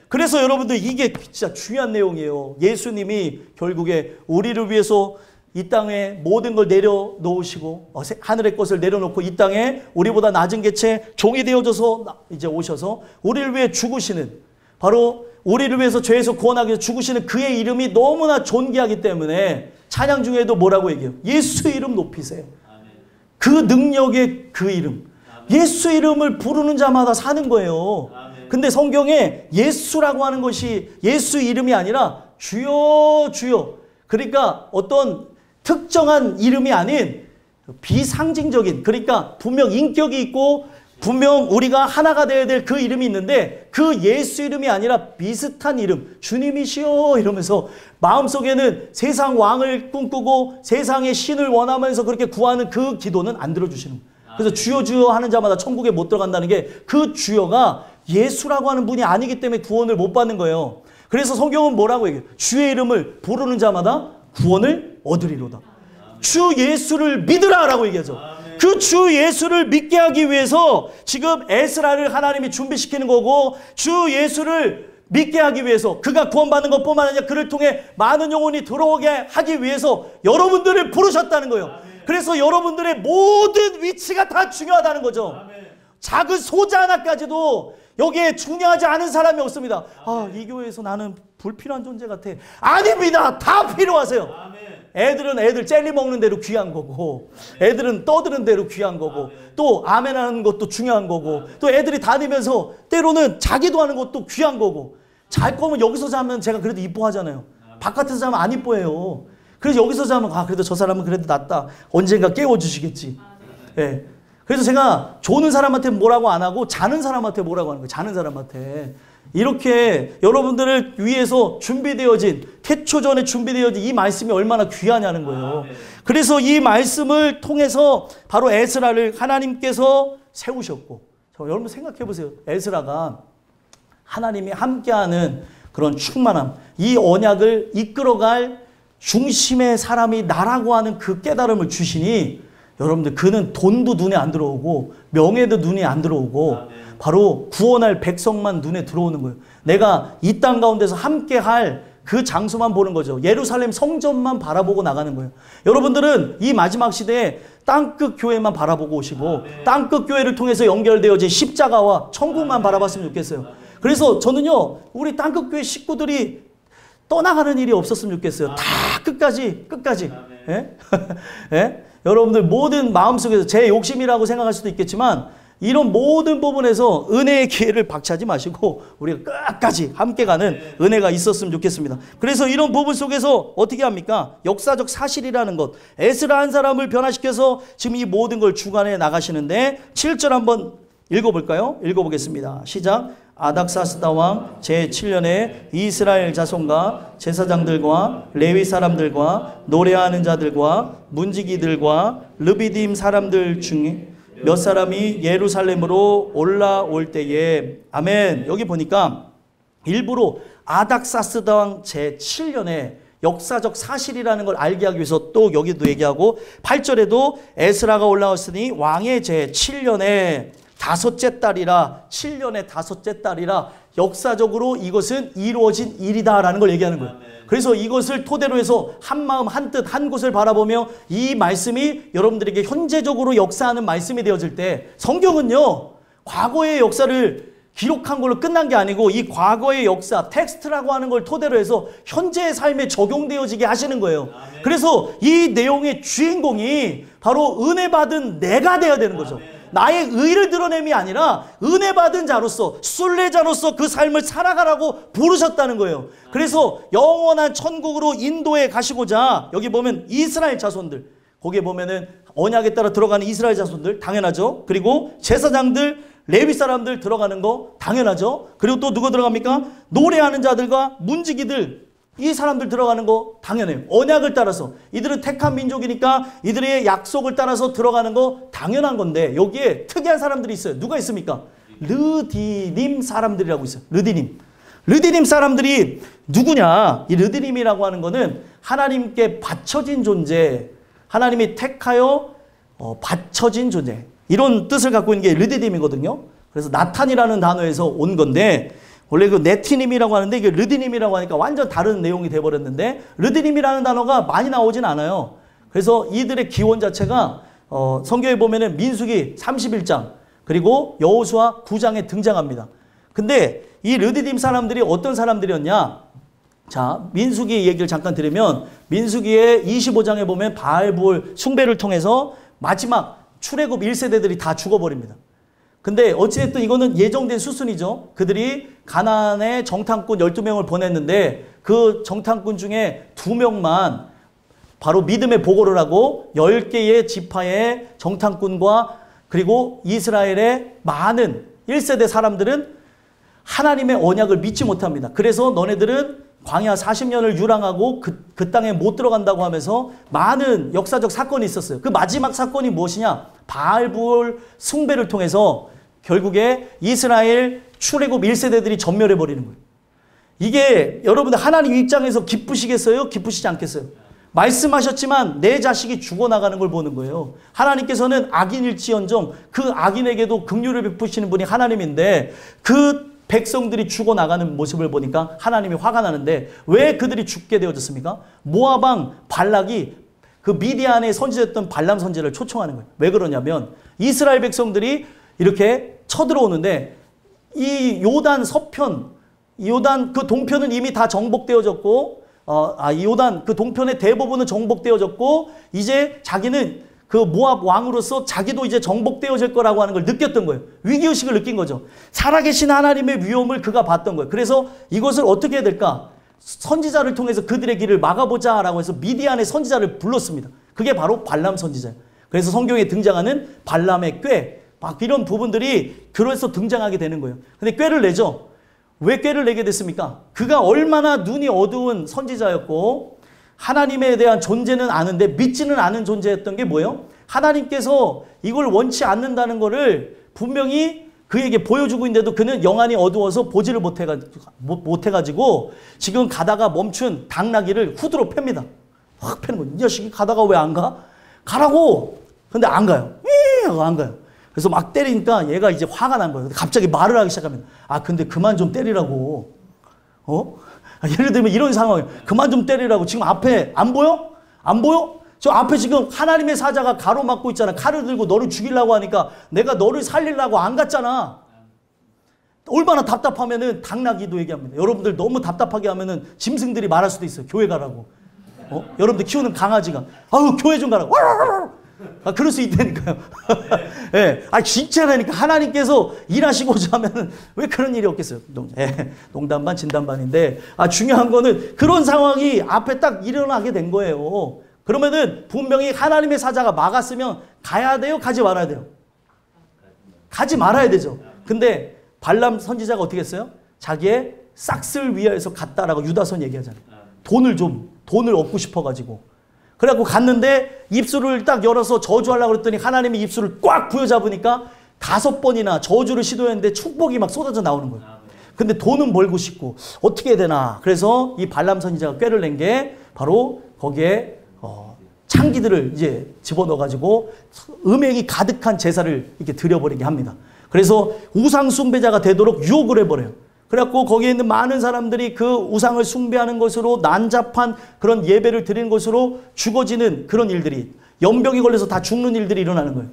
그래서 여러분들, 이게 진짜 중요한 내용이에요. 예수님이 결국에 우리를 위해서 이 땅에 모든 걸 내려놓으시고, 하늘의 것을 내려놓고 이 땅에 우리보다 낮은 개체 종이 되어져서 이제 오셔서 우리를 위해 죽으시는, 바로 우리를 위해서 죄에서 구원하기 위해서 죽으시는 그의 이름이 너무나 존귀하기 때문에 찬양 중에도 뭐라고 얘기해요? 예수 이름 높이세요. 그 능력의 그 이름, 예수 이름을 부르는 자마다 사는 거예요. 근데 성경에 예수라고 하는 것이 예수 이름이 아니라 주여 주여, 그러니까 어떤 특정한 이름이 아닌 비상징적인, 그러니까 분명 인격이 있고 분명 우리가 하나가 되어야 될 그 이름이 있는데, 그 예수 이름이 아니라 비슷한 이름, 주님이시여 이러면서 마음속에는 세상 왕을 꿈꾸고 세상의 신을 원하면서 그렇게 구하는 그 기도는 안 들어주시는 거예요. 그래서 주여 주여 하는 자마다 천국에 못 들어간다는 게, 그 주여가 예수라고 하는 분이 아니기 때문에 구원을 못 받는 거예요. 그래서 성경은 뭐라고 얘기해요? 주의 이름을 부르는 자마다 구원을 얻으리로다. 주 예수를 믿으라 라고 얘기하죠. 그 주 예수를 믿게 하기 위해서 지금 에스라를 하나님이 준비시키는 거고, 주 예수를 믿게 하기 위해서, 그가 구원받는 것뿐만 아니라 그를 통해 많은 영혼이 들어오게 하기 위해서 여러분들을 부르셨다는 거예요. 그래서 여러분들의 모든 위치가 다 중요하다는 거죠. 작은 소자 하나까지도 여기에 중요하지 않은 사람이 없습니다. 아, 이 교회에서 나는 불필요한 존재 같아. 아닙니다. 다 필요하세요. 애들은 애들 젤리 먹는 대로 귀한 거고, 애들은 떠드는 대로 귀한 거고, 또 아멘 하는 것도 중요한 거고, 또 애들이 다니면서 때로는 자기도 하는 것도 귀한 거고. 잘 거면 여기서 자면 제가 그래도 이뻐하잖아요. 바깥에서 자면 안 이뻐해요. 그래서 여기서 자면, 아, 그래도 저 사람은 그래도 낫다, 언젠가 깨워주시겠지. 예. 그래서 제가 조는 사람한테 뭐라고 안 하고 자는 사람한테 뭐라고 하는 거예요. 자는 사람한테. 이렇게 여러분들을 위해서 준비되어진, 태초 전에 준비되어진 이 말씀이 얼마나 귀하냐는 거예요. 그래서 이 말씀을 통해서 바로 에스라를 하나님께서 세우셨고, 여러분 생각해 보세요. 에스라가 하나님이 함께하는 그런 충만함, 이 언약을 이끌어갈 중심의 사람이 나라고 하는 그 깨달음을 주시니, 여러분들, 그는 돈도 눈에 안 들어오고 명예도 눈에 안 들어오고 바로 구원할 백성만 눈에 들어오는 거예요. 내가 이 땅 가운데서 함께할 그 장소만 보는 거죠. 예루살렘 성전만 바라보고 나가는 거예요. 여러분들은 이 마지막 시대에 땅끝 교회만 바라보고 오시고, 땅끝 교회를 통해서 연결되어진 십자가와 천국만 바라봤으면 좋겠어요. 그래서 저는요, 우리 땅끝 교회 식구들이 떠나가는 일이 없었으면 좋겠어요. 다 끝까지. 예? 예? 여러분들 모든 마음속에서, 제 욕심이라고 생각할 수도 있겠지만, 이런 모든 부분에서 은혜의 기회를 박차하지 마시고 우리가 끝까지 함께 가는 은혜가 있었으면 좋겠습니다. 그래서 이런 부분 속에서 어떻게 합니까? 역사적 사실이라는 것, 에스라 한 사람을 변화시켜서 지금 이 모든 걸 주관해 나가시는데, 7절 한번 읽어볼까요? 읽어보겠습니다. 시작. 아닥사스다 왕 제7년에 이스라엘 자손과 제사장들과 레위 사람들과 노래하는 자들과 문지기들과 르비딤 사람들 중에 몇 사람이 예루살렘으로 올라올 때에, 아멘. 여기 보니까 일부러 아닥사스다 왕 제7년에 역사적 사실이라는 걸 알게 하기 위해서 또 여기도 얘기하고, 8절에도 에스라가 올라왔으니 왕의 제7년에 다섯째 달이라, 7년의 다섯째 달이라, 역사적으로 이것은 이루어진 일이다라는 걸 얘기하는 거예요. 그래서 이것을 토대로 해서 한 마음 한 뜻 한 곳을 바라보며 이 말씀이 여러분들에게 현재적으로 역사하는 말씀이 되어질 때 성경은요 과거의 역사를 기록한 걸로 끝난 게 아니고 이 과거의 역사 텍스트라고 하는 걸 토대로 해서 현재의 삶에 적용되어지게 하시는 거예요. 그래서 이 내용의 주인공이 바로 은혜 받은 내가 되어야 되는 거죠. 나의 의를 드러냄이 아니라 은혜 받은 자로서 순례자로서 그 삶을 살아가라고 부르셨다는 거예요. 그래서 영원한 천국으로 인도해 가시고자 여기 보면 이스라엘 자손들 거기에 보면은 언약에 따라 들어가는 이스라엘 자손들 당연하죠. 그리고 제사장들 레위 사람들 들어가는 거 당연하죠. 그리고 또 누가 들어갑니까? 노래하는 자들과 문지기들 이 사람들 들어가는 거 당연해요. 언약을 따라서 이들은 택한 민족이니까 이들의 약속을 따라서 들어가는 거 당연한 건데 여기에 특이한 사람들이 있어요. 누가 있습니까? 르디님 사람들이라고 있어요. 르디님 사람들이 누구냐? 이 르디님이라고 하는 거는 하나님께 바쳐진 존재, 하나님이 택하여 바쳐진 존재 이런 뜻을 갖고 있는 게 르디님이거든요. 그래서 나탄이라는 단어에서 온 건데 원래 그 네티님이라고 하는데 이게 르디님이라고 하니까 완전 다른 내용이 돼버렸는데 르디님이라는 단어가 많이 나오진 않아요. 그래서 이들의 기원 자체가 성경에 보면은 민수기 31장 그리고 여호수아 9장에 등장합니다. 근데 이 르디님 사람들이 어떤 사람들이었냐? 자, 민수기 얘기를 잠깐 드리면 민수기의 25장에 보면 바알부올 숭배를 통해서 마지막 출애굽 1세대들이 다 죽어버립니다. 근데 어찌됐든 이거는 예정된 수순이죠. 그들이 가나안에 정탐꾼 12명을 보냈는데 그 정탐꾼 중에 2명만 바로 믿음의 보고를 하고 10개의 지파의 정탐꾼과 그리고 이스라엘의 많은 1세대 사람들은 하나님의 언약을 믿지 못합니다. 그래서 너네들은 광야 40년을 유랑하고 그 땅에 못 들어간다고 하면서 많은 역사적 사건이 있었어요. 그 마지막 사건이 무엇이냐? 바알부올 숭배를 통해서 결국에 이스라엘 출애굽 1세대들이 전멸해버리는 거예요. 이게 여러분들 하나님 입장에서 기쁘시겠어요? 기쁘시지 않겠어요? 말씀하셨지만 내 자식이 죽어나가는 걸 보는 거예요. 하나님께서는 악인일지언정 그 악인에게도 긍휼을 베푸시는 분이 하나님인데 그 백성들이 죽어나가는 모습을 보니까 하나님이 화가 나는데 왜 그들이 죽게 되어졌습니까? 모압 왕 발락이 그 미디안에 선지자였던 발람 선지자를 초청하는 거예요. 왜 그러냐면 이스라엘 백성들이 이렇게 쳐들어오는데 이 요단 서편, 요단 그 동편은 이미 다 정복되어졌고 요단 그 동편의 대부분은 정복되어졌고 이제 자기는 그 모압 왕으로서 자기도 이제 정복되어질 거라고 하는 걸 느꼈던 거예요. 위기의식을 느낀 거죠. 살아계신 하나님의 위엄을 그가 봤던 거예요. 그래서 이것을 어떻게 해야 될까? 선지자를 통해서 그들의 길을 막아보자라고 해서 미디안의 선지자를 불렀습니다. 그게 바로 발람 선지자예요. 그래서 성경에 등장하는 발람의 꾀, 막 이런 부분들이 그래서 등장하게 되는 거예요. 근데 꾀를 내죠. 왜 꾀를 내게 됐습니까? 그가 얼마나 눈이 어두운 선지자였고 하나님에 대한 존재는 아는데 믿지는 않은 존재였던 게 뭐예요? 하나님께서 이걸 원치 않는다는 거를 분명히 그에게 보여주고 있는데도 그는 영안이 어두워서 보지를 못해가지고 지금 가다가 멈춘 당나귀를 후드로 팹니다. 확 패는 거예요. 이 자식이 가다가 왜 안 가? 가라고! 근데 안 가요. 안 가요. 그래서 막 때리니까 얘가 이제 화가 난 거예요. 갑자기 말을 하기 시작하면 근데 그만 좀 때리라고. 예를 들면 이런 상황이에요. 그만 좀 때리라고. 지금 앞에 안 보여? 안 보여? 저 앞에 지금 하나님의 사자가 가로막고 있잖아. 칼을 들고 너를 죽이려고 하니까 내가 너를 살리려고 안 갔잖아. 얼마나 답답하면은 당나귀도 얘기합니다. 여러분들 너무 답답하게 하면은 짐승들이 말할 수도 있어요. 교회 가라고. 여러분들 키우는 강아지가 아유 교회 좀 가라고. 그럴 수 있다니까요. 예. 진짜라니까 하나님께서 일하시고자 하면은 왜 그런 일이 없겠어요. 농담 반 진담 반인데 중요한 거는 그런 상황이 앞에 딱 일어나게 된 거예요. 그러면은 분명히 하나님의 사자가 막았으면 가야 돼요? 가지 말아야 돼요? 가지 말아야 되죠. 근데 발람 선지자가 어떻게 했어요? 자기의 싹쓸 위하여서 갔다라고 유다선 얘기하잖아요. 돈을 얻고 싶어가지고. 그래갖고 갔는데 입술을 딱 열어서 저주하려고 그랬더니 하나님이 입술을 꽉 부여잡으니까 5번이나 저주를 시도했는데 축복이 막 쏟아져 나오는 거예요. 근데 돈은 벌고 싶고 어떻게 해야 되나. 그래서 이 발람 선지자가 꾀를 낸 게 바로 거기에 창기들을 이제 집어넣어가지고 음행이 가득한 제사를 이렇게 드려버리게 합니다. 그래서 우상 숭배자가 되도록 유혹을 해버려요. 그래갖고 거기에 있는 많은 사람들이 그 우상을 숭배하는 것으로 난잡한 그런 예배를 드리는 것으로 죽어지는 그런 일들이, 연병이 걸려서 다 죽는 일들이 일어나는 거예요.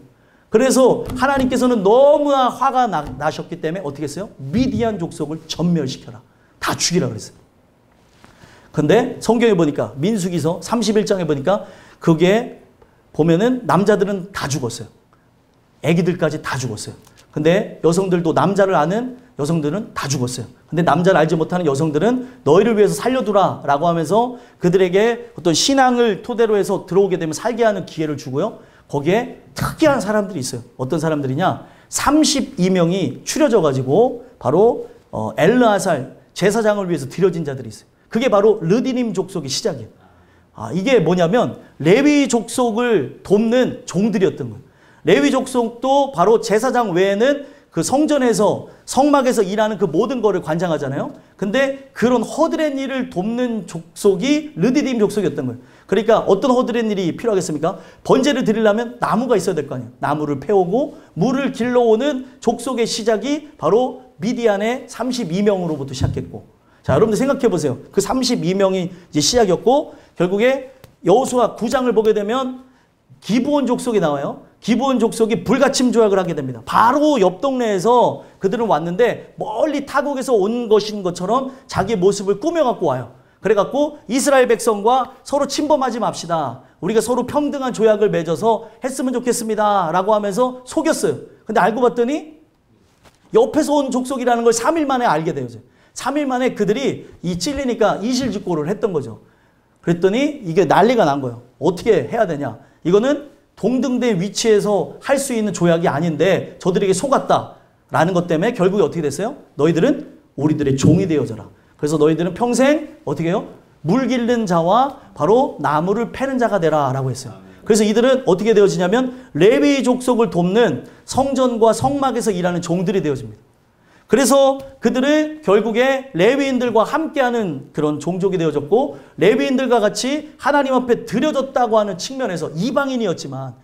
그래서 하나님께서는 너무나 화가 나셨기 때문에 어떻게 했어요? 미디안 족속을 전멸시켜라. 다 죽이라 그랬어요. 근데 성경에 보니까 민수기서 31장에 보니까 그게 보면은 남자들은 다 죽었어요. 애기들까지 다 죽었어요. 근데 여성들도, 남자를 아는 여성들은 다 죽었어요. 근데 남자를 알지 못하는 여성들은 너희를 위해서 살려두라 라고 하면서 그들에게 어떤 신앙을 토대로 해서 들어오게 되면 살게 하는 기회를 주고요. 거기에 특이한 사람들이 있어요. 어떤 사람들이냐? 32명이 추려져 가지고 바로 엘르아살 제사장을 위해서 드려진 자들이 있어요. 그게 바로 르디님 족속의 시작이에요. 이게 뭐냐면 레위 족속을 돕는 종들이었던 거예요. 레위 족속도 바로 제사장 외에는 그 성전에서, 성막에서 일하는 그 모든 거를 관장하잖아요. 근데 그런 허드렛 일을 돕는 족속이 르디딤 족속이었던 거예요. 그러니까 어떤 허드렛 일이 필요하겠습니까? 번제를 드리려면 나무가 있어야 될 거 아니에요. 나무를 패오고 물을 길러오는 족속의 시작이 바로 미디안의 32명으로부터 시작했고, 자, 여러분들 생각해 보세요. 그 32명이 이제 시작이었고, 결국에 여호수아 9장을 보게 되면 기브온 족속이 나와요. 기브온 족속이 불가침 조약을 하게 됩니다. 바로 옆 동네에서 그들은 왔는데 멀리 타국에서 온 것인 것처럼 자기 모습을 꾸며갖고 와요. 그래갖고 이스라엘 백성과 서로 침범하지 맙시다. 우리가 서로 평등한 조약을 맺어서 했으면 좋겠습니다. 라고 하면서 속였어요. 근데 알고 봤더니 옆에서 온 족속이라는 걸 3일 만에 알게 되어요. 3일 만에 그들이 찔리니까 이실직고를 했던 거죠. 그랬더니 이게 난리가 난 거예요. 어떻게 해야 되냐. 이거는 동등된 위치에서 할 수 있는 조약이 아닌데 저들에게 속았다라는 것 때문에 결국에 어떻게 됐어요? 너희들은 우리들의 종이 되어져라. 그래서 너희들은 평생 어떻게 해요? 물 기른 자와 바로 나무를 패는 자가 되라 라고 했어요. 그래서 이들은 어떻게 되어지냐면 레위 족속을 돕는 성전과 성막에서 일하는 종들이 되어집니다. 그래서 그들은 결국에 레위인들과 함께하는 그런 종족이 되어졌고, 레위인들과 같이 하나님 앞에 드려졌다고 하는 측면에서 이방인이었지만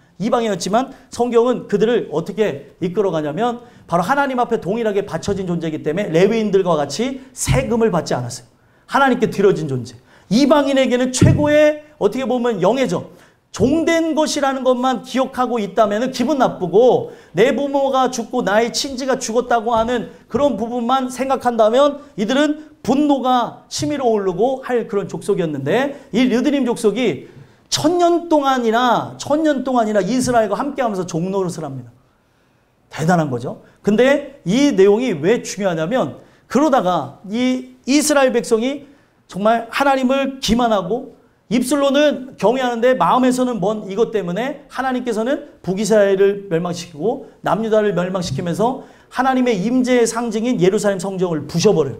성경은 그들을 어떻게 이끌어가냐면 바로 하나님 앞에 동일하게 바쳐진 존재이기 때문에 레위인들과 같이 세금을 받지 않았어요. 하나님께 드려진 존재. 이방인에게는 최고의 어떻게 보면 영예죠. 종된 것이라는 것만 기억하고 있다면 기분 나쁘고, 내 부모가 죽고 나의 친지가 죽었다고 하는 그런 부분만 생각한다면 이들은 분노가 치밀어 오르고 할 그런 족속이었는데, 이 르드림 족속이 천년 동안이나 이스라엘과 함께하면서 종노릇을 합니다. 대단한 거죠. 근데 이 내용이 왜 중요하냐면, 그러다가 이 이스라엘 백성이 정말 하나님을 기만하고 입술로는 경외하는데 마음에서는 먼 이것 때문에 하나님께서는 북이스라엘을 멸망시키고 남유다를 멸망시키면서 하나님의 임재의 상징인 예루살렘 성전을 부셔버려요.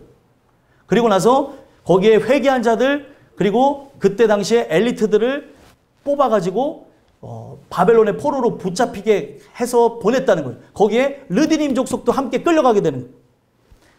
그리고 나서 거기에 회개한 자들, 그리고 그때 당시에 엘리트들을 뽑아가지고 바벨론의 포로로 붙잡히게 해서 보냈다는 거예요. 거기에 르디님 족속도 함께 끌려가게 되는 거예요.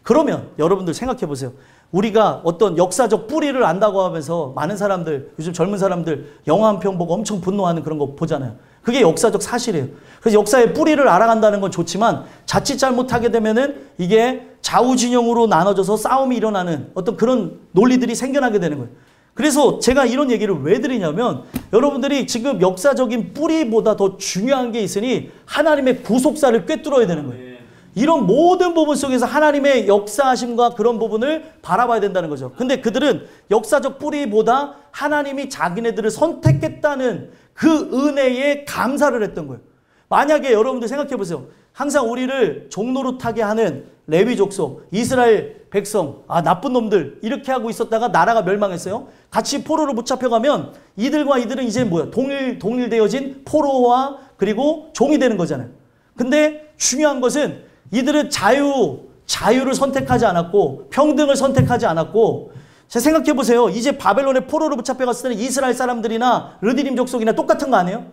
그러면 여러분들 생각해 보세요. 우리가 어떤 역사적 뿌리를 안다고 하면서 많은 사람들, 요즘 젊은 사람들 영화 한 편 보고 엄청 분노하는 그런 거 보잖아요. 그게 역사적 사실이에요. 그래서 역사의 뿌리를 알아간다는 건 좋지만 자칫 잘못하게 되면은 이게 좌우진영으로 나눠져서 싸움이 일어나는 어떤 그런 논리들이 생겨나게 되는 거예요. 그래서 제가 이런 얘기를 왜 드리냐면, 여러분들이 지금 역사적인 뿌리보다 더 중요한 게 있으니 하나님의 구속사를 꿰뚫어야 되는 거예요. 이런 모든 부분 속에서 하나님의 역사하심과 그런 부분을 바라봐야 된다는 거죠. 근데 그들은 역사적 뿌리보다 하나님이 자기네들을 선택했다는 그 은혜에 감사를 했던 거예요. 만약에 여러분들 생각해 보세요. 항상 우리를 종노릇하게 하는 레위 족속, 이스라엘 백성, 나쁜 놈들 이렇게 하고 있었다가 나라가 멸망했어요. 같이 포로로 붙잡혀가면 이들은 이제 뭐야? 동일되어진 포로와 그리고 종이 되는 거잖아요. 근데 중요한 것은 이들은 자유를 선택하지 않았고 평등을 선택하지 않았고, 자, 생각해 보세요. 이제 바벨론의 포로로 붙잡혀갔을 때는 이스라엘 사람들이나 르디림 족속이나 똑같은 거 아니에요?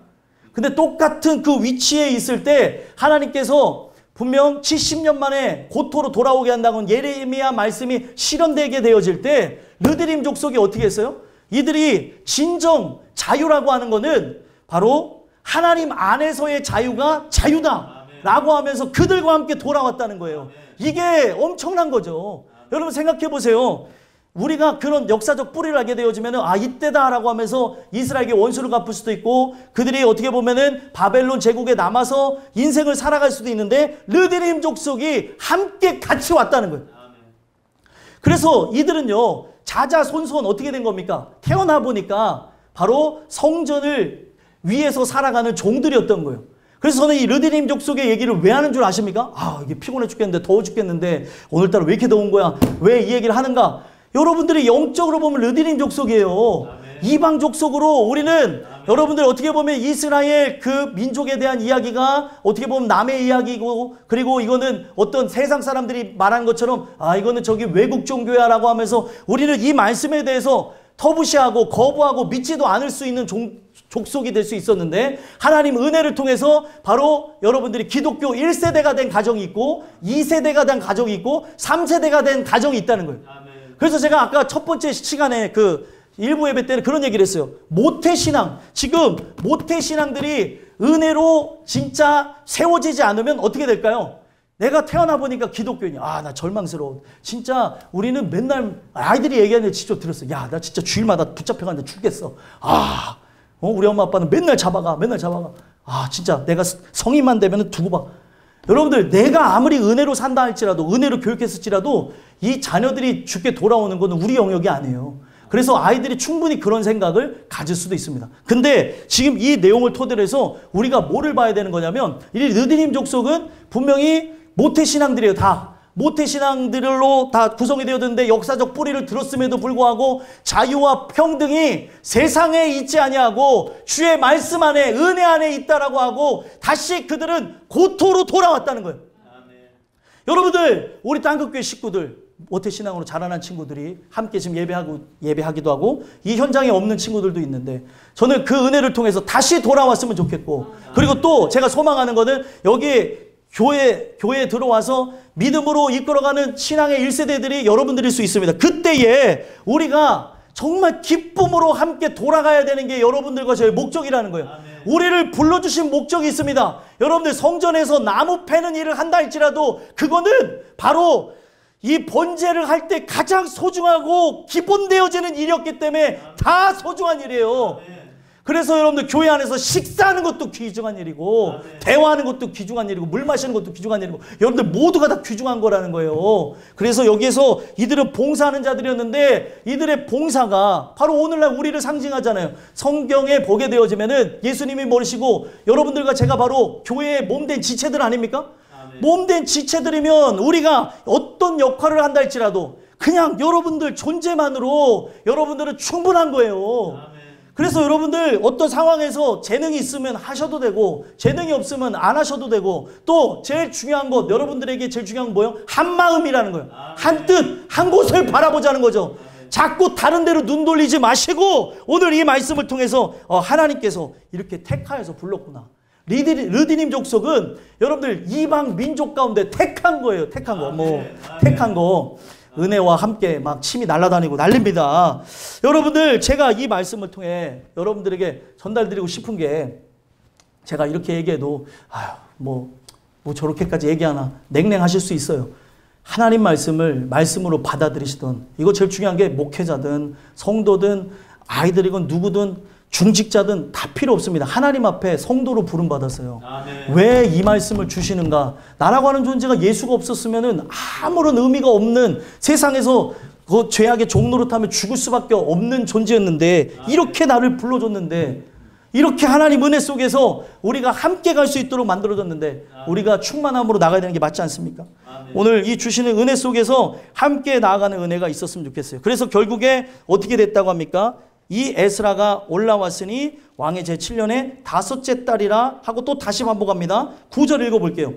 근데 똑같은 그 위치에 있을 때 하나님께서 분명 70년 만에 고토로 돌아오게 한다는 예레미야 말씀이 실현되게 되어질 때 르디림 족속이 어떻게 했어요? 이들이 진정 자유라고 하는 거는 바로 하나님 안에서의 자유가 자유다 라고 하면서 그들과 함께 돌아왔다는 거예요. 이게 엄청난 거죠. 여러분 생각해 보세요. 우리가 그런 역사적 뿌리를 알게 되어지면 아 이때다라고 하면서 이스라엘에게 원수를 갚을 수도 있고 그들이 어떻게 보면은 바벨론 제국에 남아서 인생을 살아갈 수도 있는데 르디님 족속이 함께 같이 왔다는 거예요. 그래서 이들은요 자자손손 어떻게 된 겁니까? 태어나 보니까 바로 성전을 위해서 살아가는 종들이었던 거예요. 그래서 저는 이 르디님 족속의 얘기를 왜 하는 줄 아십니까? 아 이게 피곤해 죽겠는데 더워 죽겠는데 오늘따라 왜 이렇게 더운 거야? 왜 이 얘기를 하는가? 여러분들이 영적으로 보면 르디님 족속이에요. 아멘. 이방 족속으로 우리는 아멘. 여러분들 어떻게 보면 이스라엘 그 민족에 대한 이야기가 어떻게 보면 남의 이야기고 그리고 이거는 어떤 세상 사람들이 말한 것처럼 아 이거는 저기 외국 종교야 라고 하면서 우리는 이 말씀에 대해서 터부시하고 거부하고 믿지도 않을 수 있는 족속이 될 수 있었는데 하나님 은혜를 통해서 바로 여러분들이 기독교 1세대가 된 가정이 있고 2세대가 된 가정이 있고 3세대가 된 가정이 있다는 거예요. 아멘. 그래서 제가 아까 첫 번째 시간에 그 일부 예배 때는 그런 얘기를 했어요. 모태신앙. 지금 모태신앙들이 은혜로 진짜 세워지지 않으면 어떻게 될까요? 내가 태어나 보니까 기독교인이야. 아, 나 절망스러워. 진짜 우리는 맨날 아이들이 얘기하는데 직접 들었어. 야, 나 진짜 주일마다 붙잡혀가는데 죽겠어. 아, 우리 엄마 아빠는 맨날 잡아가. 아, 진짜 내가 성인만 되면 두고 봐. 여러분들 내가 아무리 은혜로 산다 할지라도 은혜로 교육했을지라도 이 자녀들이 죽게 돌아오는 것은 우리 영역이 아니에요. 그래서 아이들이 충분히 그런 생각을 가질 수도 있습니다. 근데 지금 이 내용을 토대로 해서 우리가 뭐를 봐야 되는 거냐면 이 르디님 족속은 분명히 모태신앙들이에요. 다. 모태신앙들로 다 구성이 되었는데 역사적 뿌리를 들었음에도 불구하고 자유와 평등이 세상에 있지 아니하고 주의 말씀 안에 은혜 안에 있다라고 하고 다시 그들은 고토로 돌아왔다는 거예요. 아멘. 여러분들 우리 땅끝교회 식구들 모태신앙으로 자라난 친구들이 함께 지금 예배하기도 하고 이 현장에 없는 친구들도 있는데 저는 그 은혜를 통해서 다시 돌아왔으면 좋겠고 그리고 또 제가 소망하는 거는 여기 교회에 들어와서 믿음으로 이끌어가는 신앙의 1세대들이 여러분들일 수 있습니다. 그때에 우리가 정말 기쁨으로 함께 돌아가야 되는 게 여러분들과 저의 목적이라는 거예요. 아멘. 우리를 불러주신 목적이 있습니다. 여러분들 성전에서 나무 패는 일을 한다 할지라도 그거는 바로 이 번제를 할 때 가장 소중하고 기본되어지는 일이었기 때문에 다 소중한 일이에요. 아멘. 그래서 여러분들 교회 안에서 식사하는 것도 귀중한 일이고 대화하는 것도 귀중한 일이고 물 마시는 것도 귀중한 일이고 여러분들 모두가 다 귀중한 거라는 거예요. 그래서 여기에서 이들은 봉사하는 자들이었는데 이들의 봉사가 바로 오늘날 우리를 상징하잖아요. 성경에 보게 되어지면은 예수님이 모르시고 여러분들과 제가 바로 교회의 몸된 지체들 아닙니까? 몸된 지체들이면 우리가 어떤 역할을 한다 할지라도 그냥 여러분들 존재만으로 여러분들은 충분한 거예요. 그래서 여러분들 어떤 상황에서 재능이 있으면 하셔도 되고 재능이 없으면 안 하셔도 되고 또 제일 중요한 것 여러분들에게 제일 중요한 건 뭐예요? 한 마음이라는 거예요. 한 뜻, 한 곳을 바라보자는 거죠. 자꾸 다른 데로 눈 돌리지 마시고 오늘 이 말씀을 통해서 하나님께서 이렇게 택하여서 불렀구나. 르디님 족속은 여러분들 이방 민족 가운데 택한 거예요. 택한 거. 택한 거. 은혜와 함께 막 침이 날아다니고 난립니다. 여러분들 제가 이 말씀을 통해 여러분들에게 전달드리고 싶은 게 제가 이렇게 얘기해도 아유 뭐 저렇게까지 얘기하나 냉랭하실 수 있어요. 하나님 말씀을 말씀으로 받아들이시던 이거 제일 중요한 게 목회자든 성도든 아이들이건 누구든 중직자든 다 필요 없습니다. 하나님 앞에 성도로 부름받았어요. 왜 이 말씀을 주시는가? 나라고 하는 존재가 예수가 없었으면 아무런 의미가 없는 세상에서 그 죄악의 종노릇하며 죽을 수밖에 없는 존재였는데 이렇게 나를 불러줬는데 이렇게 하나님 은혜 속에서 우리가 함께 갈 수 있도록 만들어졌는데 우리가 충만함으로 나가야 되는 게 맞지 않습니까? 오늘 이 주시는 은혜 속에서 함께 나아가는 은혜가 있었으면 좋겠어요. 그래서 결국에 어떻게 됐다고 합니까? 이 에스라가 올라왔으니 왕의 제7년에 5째 달이라 하고 또 다시 반복합니다. 9절 읽어볼게요.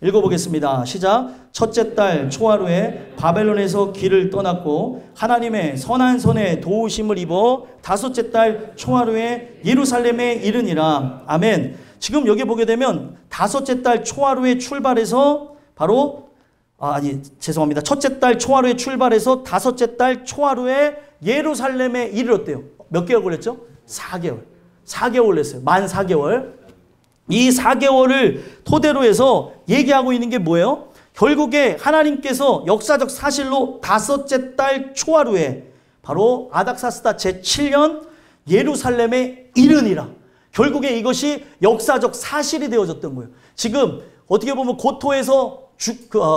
읽어보겠습니다. 시작. 첫째 달 초하루에 바벨론에서 길을 떠났고 하나님의 선한 손에 도우심을 입어 5째 달 초하루에 예루살렘에 이르니라. 아멘. 지금 여기 보게 되면 5째 달 초하루에 출발해서 바로 죄송합니다. 첫째 달 초하루에 출발해서 5째 달 초하루에 예루살렘에 이르렀대요. 몇 개월 걸렸죠? 4개월. 4개월 했어요. 만 4개월. 이 4개월을 토대로 해서 얘기하고 있는 게 뭐예요? 결국에 하나님께서 역사적 사실로 다섯째 달 초하루에 바로 아닥사스다 제7년 예루살렘에 이르니라. 결국에 이것이 역사적 사실이 되어졌던 거예요. 지금 어떻게 보면 고토에서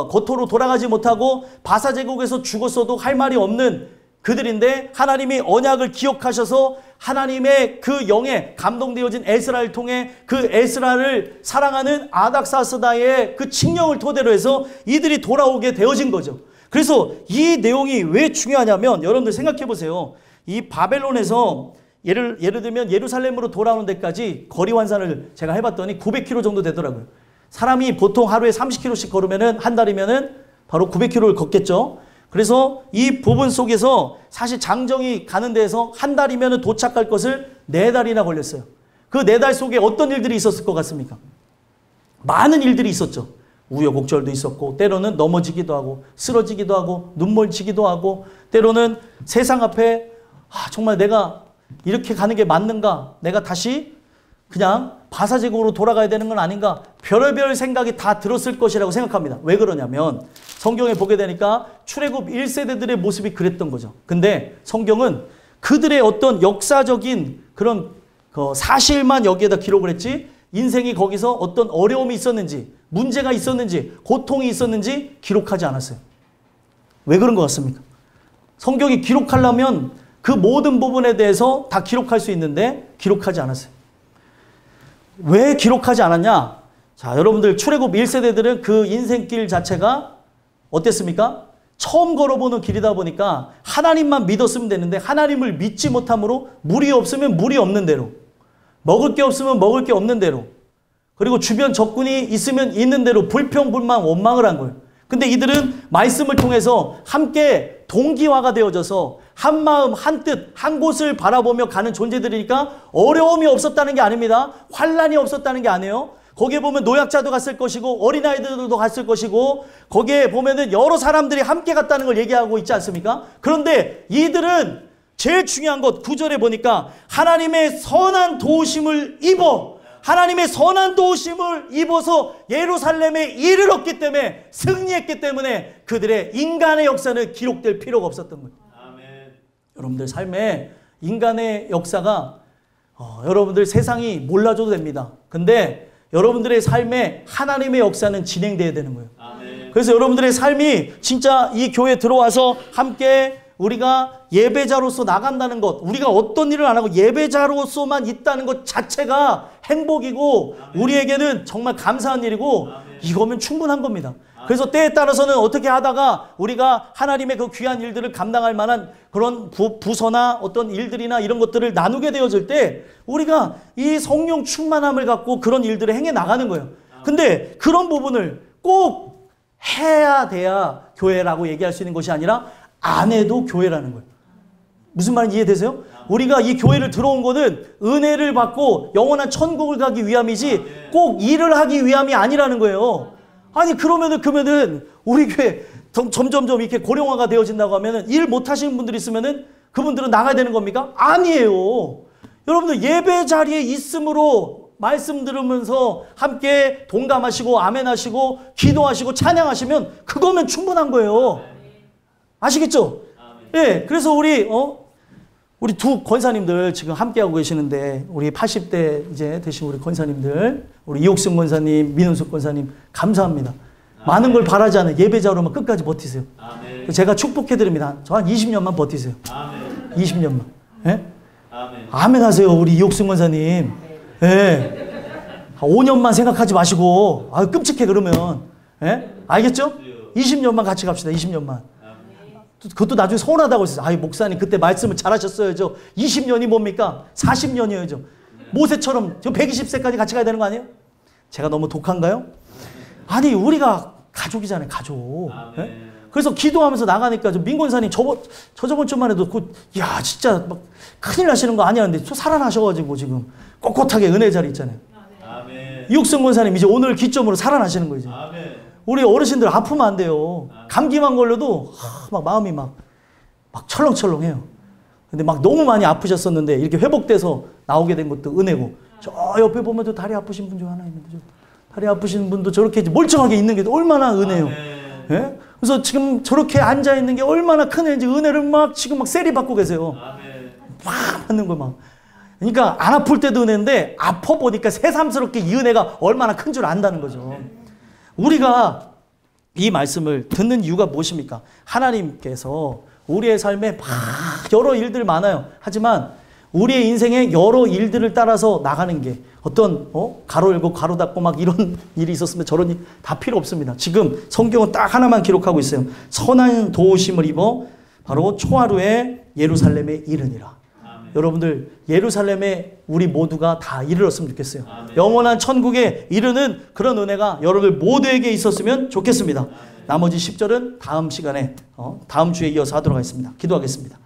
고토로 돌아가지 못하고 바사 제국에서 죽었어도 할 말이 없는 그들인데 하나님이 언약을 기억하셔서 하나님의 그 영에 감동되어진 에스라를 통해 그 에스라를 사랑하는 아닥사스다의 그 칙령을 토대로 해서 이들이 돌아오게 되어진 거죠. 그래서 이 내용이 왜 중요하냐면 여러분들 생각해 보세요. 이 바벨론에서 예를 들면 예루살렘으로 돌아오는 데까지 거리 환산을 제가 해봤더니 900km 정도 되더라고요. 사람이 보통 하루에 30km씩 걸으면은 한 달이면은 바로 900km를 걷겠죠. 그래서 이 부분 속에서 사실 장정이 가는 데에서 한 달이면 도착할 것을 4달이나 걸렸어요. 그 4달 속에 어떤 일들이 있었을 것 같습니까? 많은 일들이 있었죠. 우여곡절도 있었고 때로는 넘어지기도 하고 쓰러지기도 하고 눈물 지기도 하고 때로는 세상 앞에 정말 내가 이렇게 가는 게 맞는가? 내가 다시 그냥 바사제국으로 돌아가야 되는 건 아닌가? 별의별 생각이 다 들었을 것이라고 생각합니다. 왜 그러냐면 성경에 보게 되니까 출애굽 1세대들의 모습이 그랬던 거죠. 근데 성경은 그들의 어떤 역사적인 그런 사실만 여기에다 기록을 했지 인생이 거기서 어떤 어려움이 있었는지 문제가 있었는지 고통이 있었는지 기록하지 않았어요. 왜 그런 것 같습니까? 성경이 기록하려면 그 모든 부분에 대해서 다 기록할 수 있는데 기록하지 않았어요. 왜 기록하지 않았냐? 자, 여러분들 출애굽 1세대들은 그 인생길 자체가 어땠습니까? 처음 걸어보는 길이다 보니까 하나님만 믿었으면 되는데 하나님을 믿지 못함으로 물이 없으면 물이 없는 대로 먹을 게 없으면 먹을 게 없는 대로 그리고 주변 적군이 있으면 있는 대로 불평불만 원망을 한 거예요. 근데 이들은 말씀을 통해서 함께 동기화가 되어져서 한 마음 한 뜻 한 곳을 바라보며 가는 존재들이니까 어려움이 없었다는 게 아닙니다. 환난이 없었다는 게 아니에요. 거기에 보면 노약자도 갔을 것이고 어린아이들도 갔을 것이고 거기에 보면은 여러 사람들이 함께 갔다는 걸 얘기하고 있지 않습니까? 그런데 이들은 제일 중요한 것 9절에 보니까 하나님의 선한 도우심을 입어 하나님의 선한 도우심을 입어서 예루살렘에 이르렀기 때문에 승리했기 때문에 그들의 인간의 역사는 기록될 필요가 없었던 거예요. 아멘. 여러분들 삶에 인간의 역사가 여러분들 세상이 몰라줘도 됩니다. 근데 여러분들의 삶에 하나님의 역사는 진행돼야 되는 거예요. 아멘. 그래서 여러분들의 삶이 진짜 이 교회에 들어와서 함께 우리가 예배자로서 나간다는 것, 우리가 어떤 일을 안 하고 예배자로서만 있다는 것 자체가 행복이고 아멘. 우리에게는 정말 감사한 일이고 아멘. 이거면 충분한 겁니다. 아멘. 그래서 때에 따라서는 어떻게 하다가 우리가 하나님의 그 귀한 일들을 감당할 만한 그런 부서나 어떤 일들이나 이런 것들을 나누게 되어질 때 우리가 이 성령 충만함을 갖고 그런 일들을 행해 나가는 거예요. 근데 그런 부분을 꼭 해야 돼야 교회라고 얘기할 수 있는 것이 아니라 안 해도 교회라는 거예요. 무슨 말인지 이해되세요? 우리가 이 교회를 들어온 거는 은혜를 받고 영원한 천국을 가기 위함이지 꼭 일을 하기 위함이 아니라는 거예요. 아니 그러면은 우리 교회 점점점 이렇게 고령화가 되어진다고 하면은 일 못 하시는 분들이 있으면은 그분들은 나가야 되는 겁니까? 아니에요. 여러분들 예배 자리에 있음으로 말씀 들으면서 함께 동감하시고 아멘하시고 기도하시고 찬양하시면 그거면 충분한 거예요. 아시겠죠? 예, 네, 그래서 우리 두 권사님들 지금 함께하고 계시는데 우리 80대 이제 되신 우리 권사님들 우리 이옥승 권사님, 민은숙 권사님 감사합니다. 많은 걸 바라지 않은 예배자로만 끝까지 버티세요. 아멘. 제가 축복해드립니다. 저 한 20년만 버티세요. 아멘. 20년만. 예? 아멘. 아멘 하세요 우리 이옥승 권사님. 예. 5년만 생각하지 마시고 끔찍해 그러면. 예? 알겠죠? 20년만 같이 갑시다. 20년만. 그것도 나중에 서운하다고 했어요. 목사님 그때 말씀을 잘하셨어야죠. 20년이 뭡니까? 40년이어야죠. 모세처럼 120세까지 같이 가야 되는 거 아니에요? 제가 너무 독한가요? 아니 우리가 가족이잖아요. 가족. 네? 그래서 기도하면서 나가니까 민권사님 저번 주만 해도 야 진짜 막 큰일 나시는 거 아니었는데 또 살아나셔가지고 지금 꼿꼿하게 은혜 자리 있잖아요. 이육승 권사님 이제 오늘 기점으로 살아나시는 거죠. 우리 어르신들 아프면 안 돼요. 감기만 걸려도 막 마음이 막 철렁철렁해요. 근데 막 너무 많이 아프셨었는데 이렇게 회복돼서 나오게 된 것도 은혜고 저 옆에 보면 또 다리 아프신 분 중 하나 있는데 다리 아프신 분도 저렇게 멀쩡하게 있는 게 얼마나 은혜요. 예? 그래서 지금 저렇게 앉아 있는 게 얼마나 큰 은혜인지 은혜를 막 지금 막 세리 받고 계세요. 막 받는 거 막. 그러니까 안 아플 때도 은혜인데 아파 보니까 새삼스럽게 이 은혜가 얼마나 큰 줄 안다는 거죠. 우리가 이 말씀을 듣는 이유가 무엇입니까? 하나님께서 우리의 삶에 막 여러 일들 많아요. 하지만 우리의 인생에 여러 일들을 따라서 나가는 게 어떤 가로 열고 가로 닫고 막 이런 일이 있었으면 저런 일 다 필요 없습니다. 지금 성경은 딱 하나만 기록하고 있어요. 선한 도우심을 입어 바로 초하루에 예루살렘에 이르니라. 여러분들 예루살렘에 우리 모두가 다 이르렀으면 좋겠어요. 영원한 천국에 이르는 그런 은혜가 여러분들 모두에게 있었으면 좋겠습니다. 나머지 10절은 다음 시간에 다음 주에 이어서 하도록 하겠습니다. 기도하겠습니다.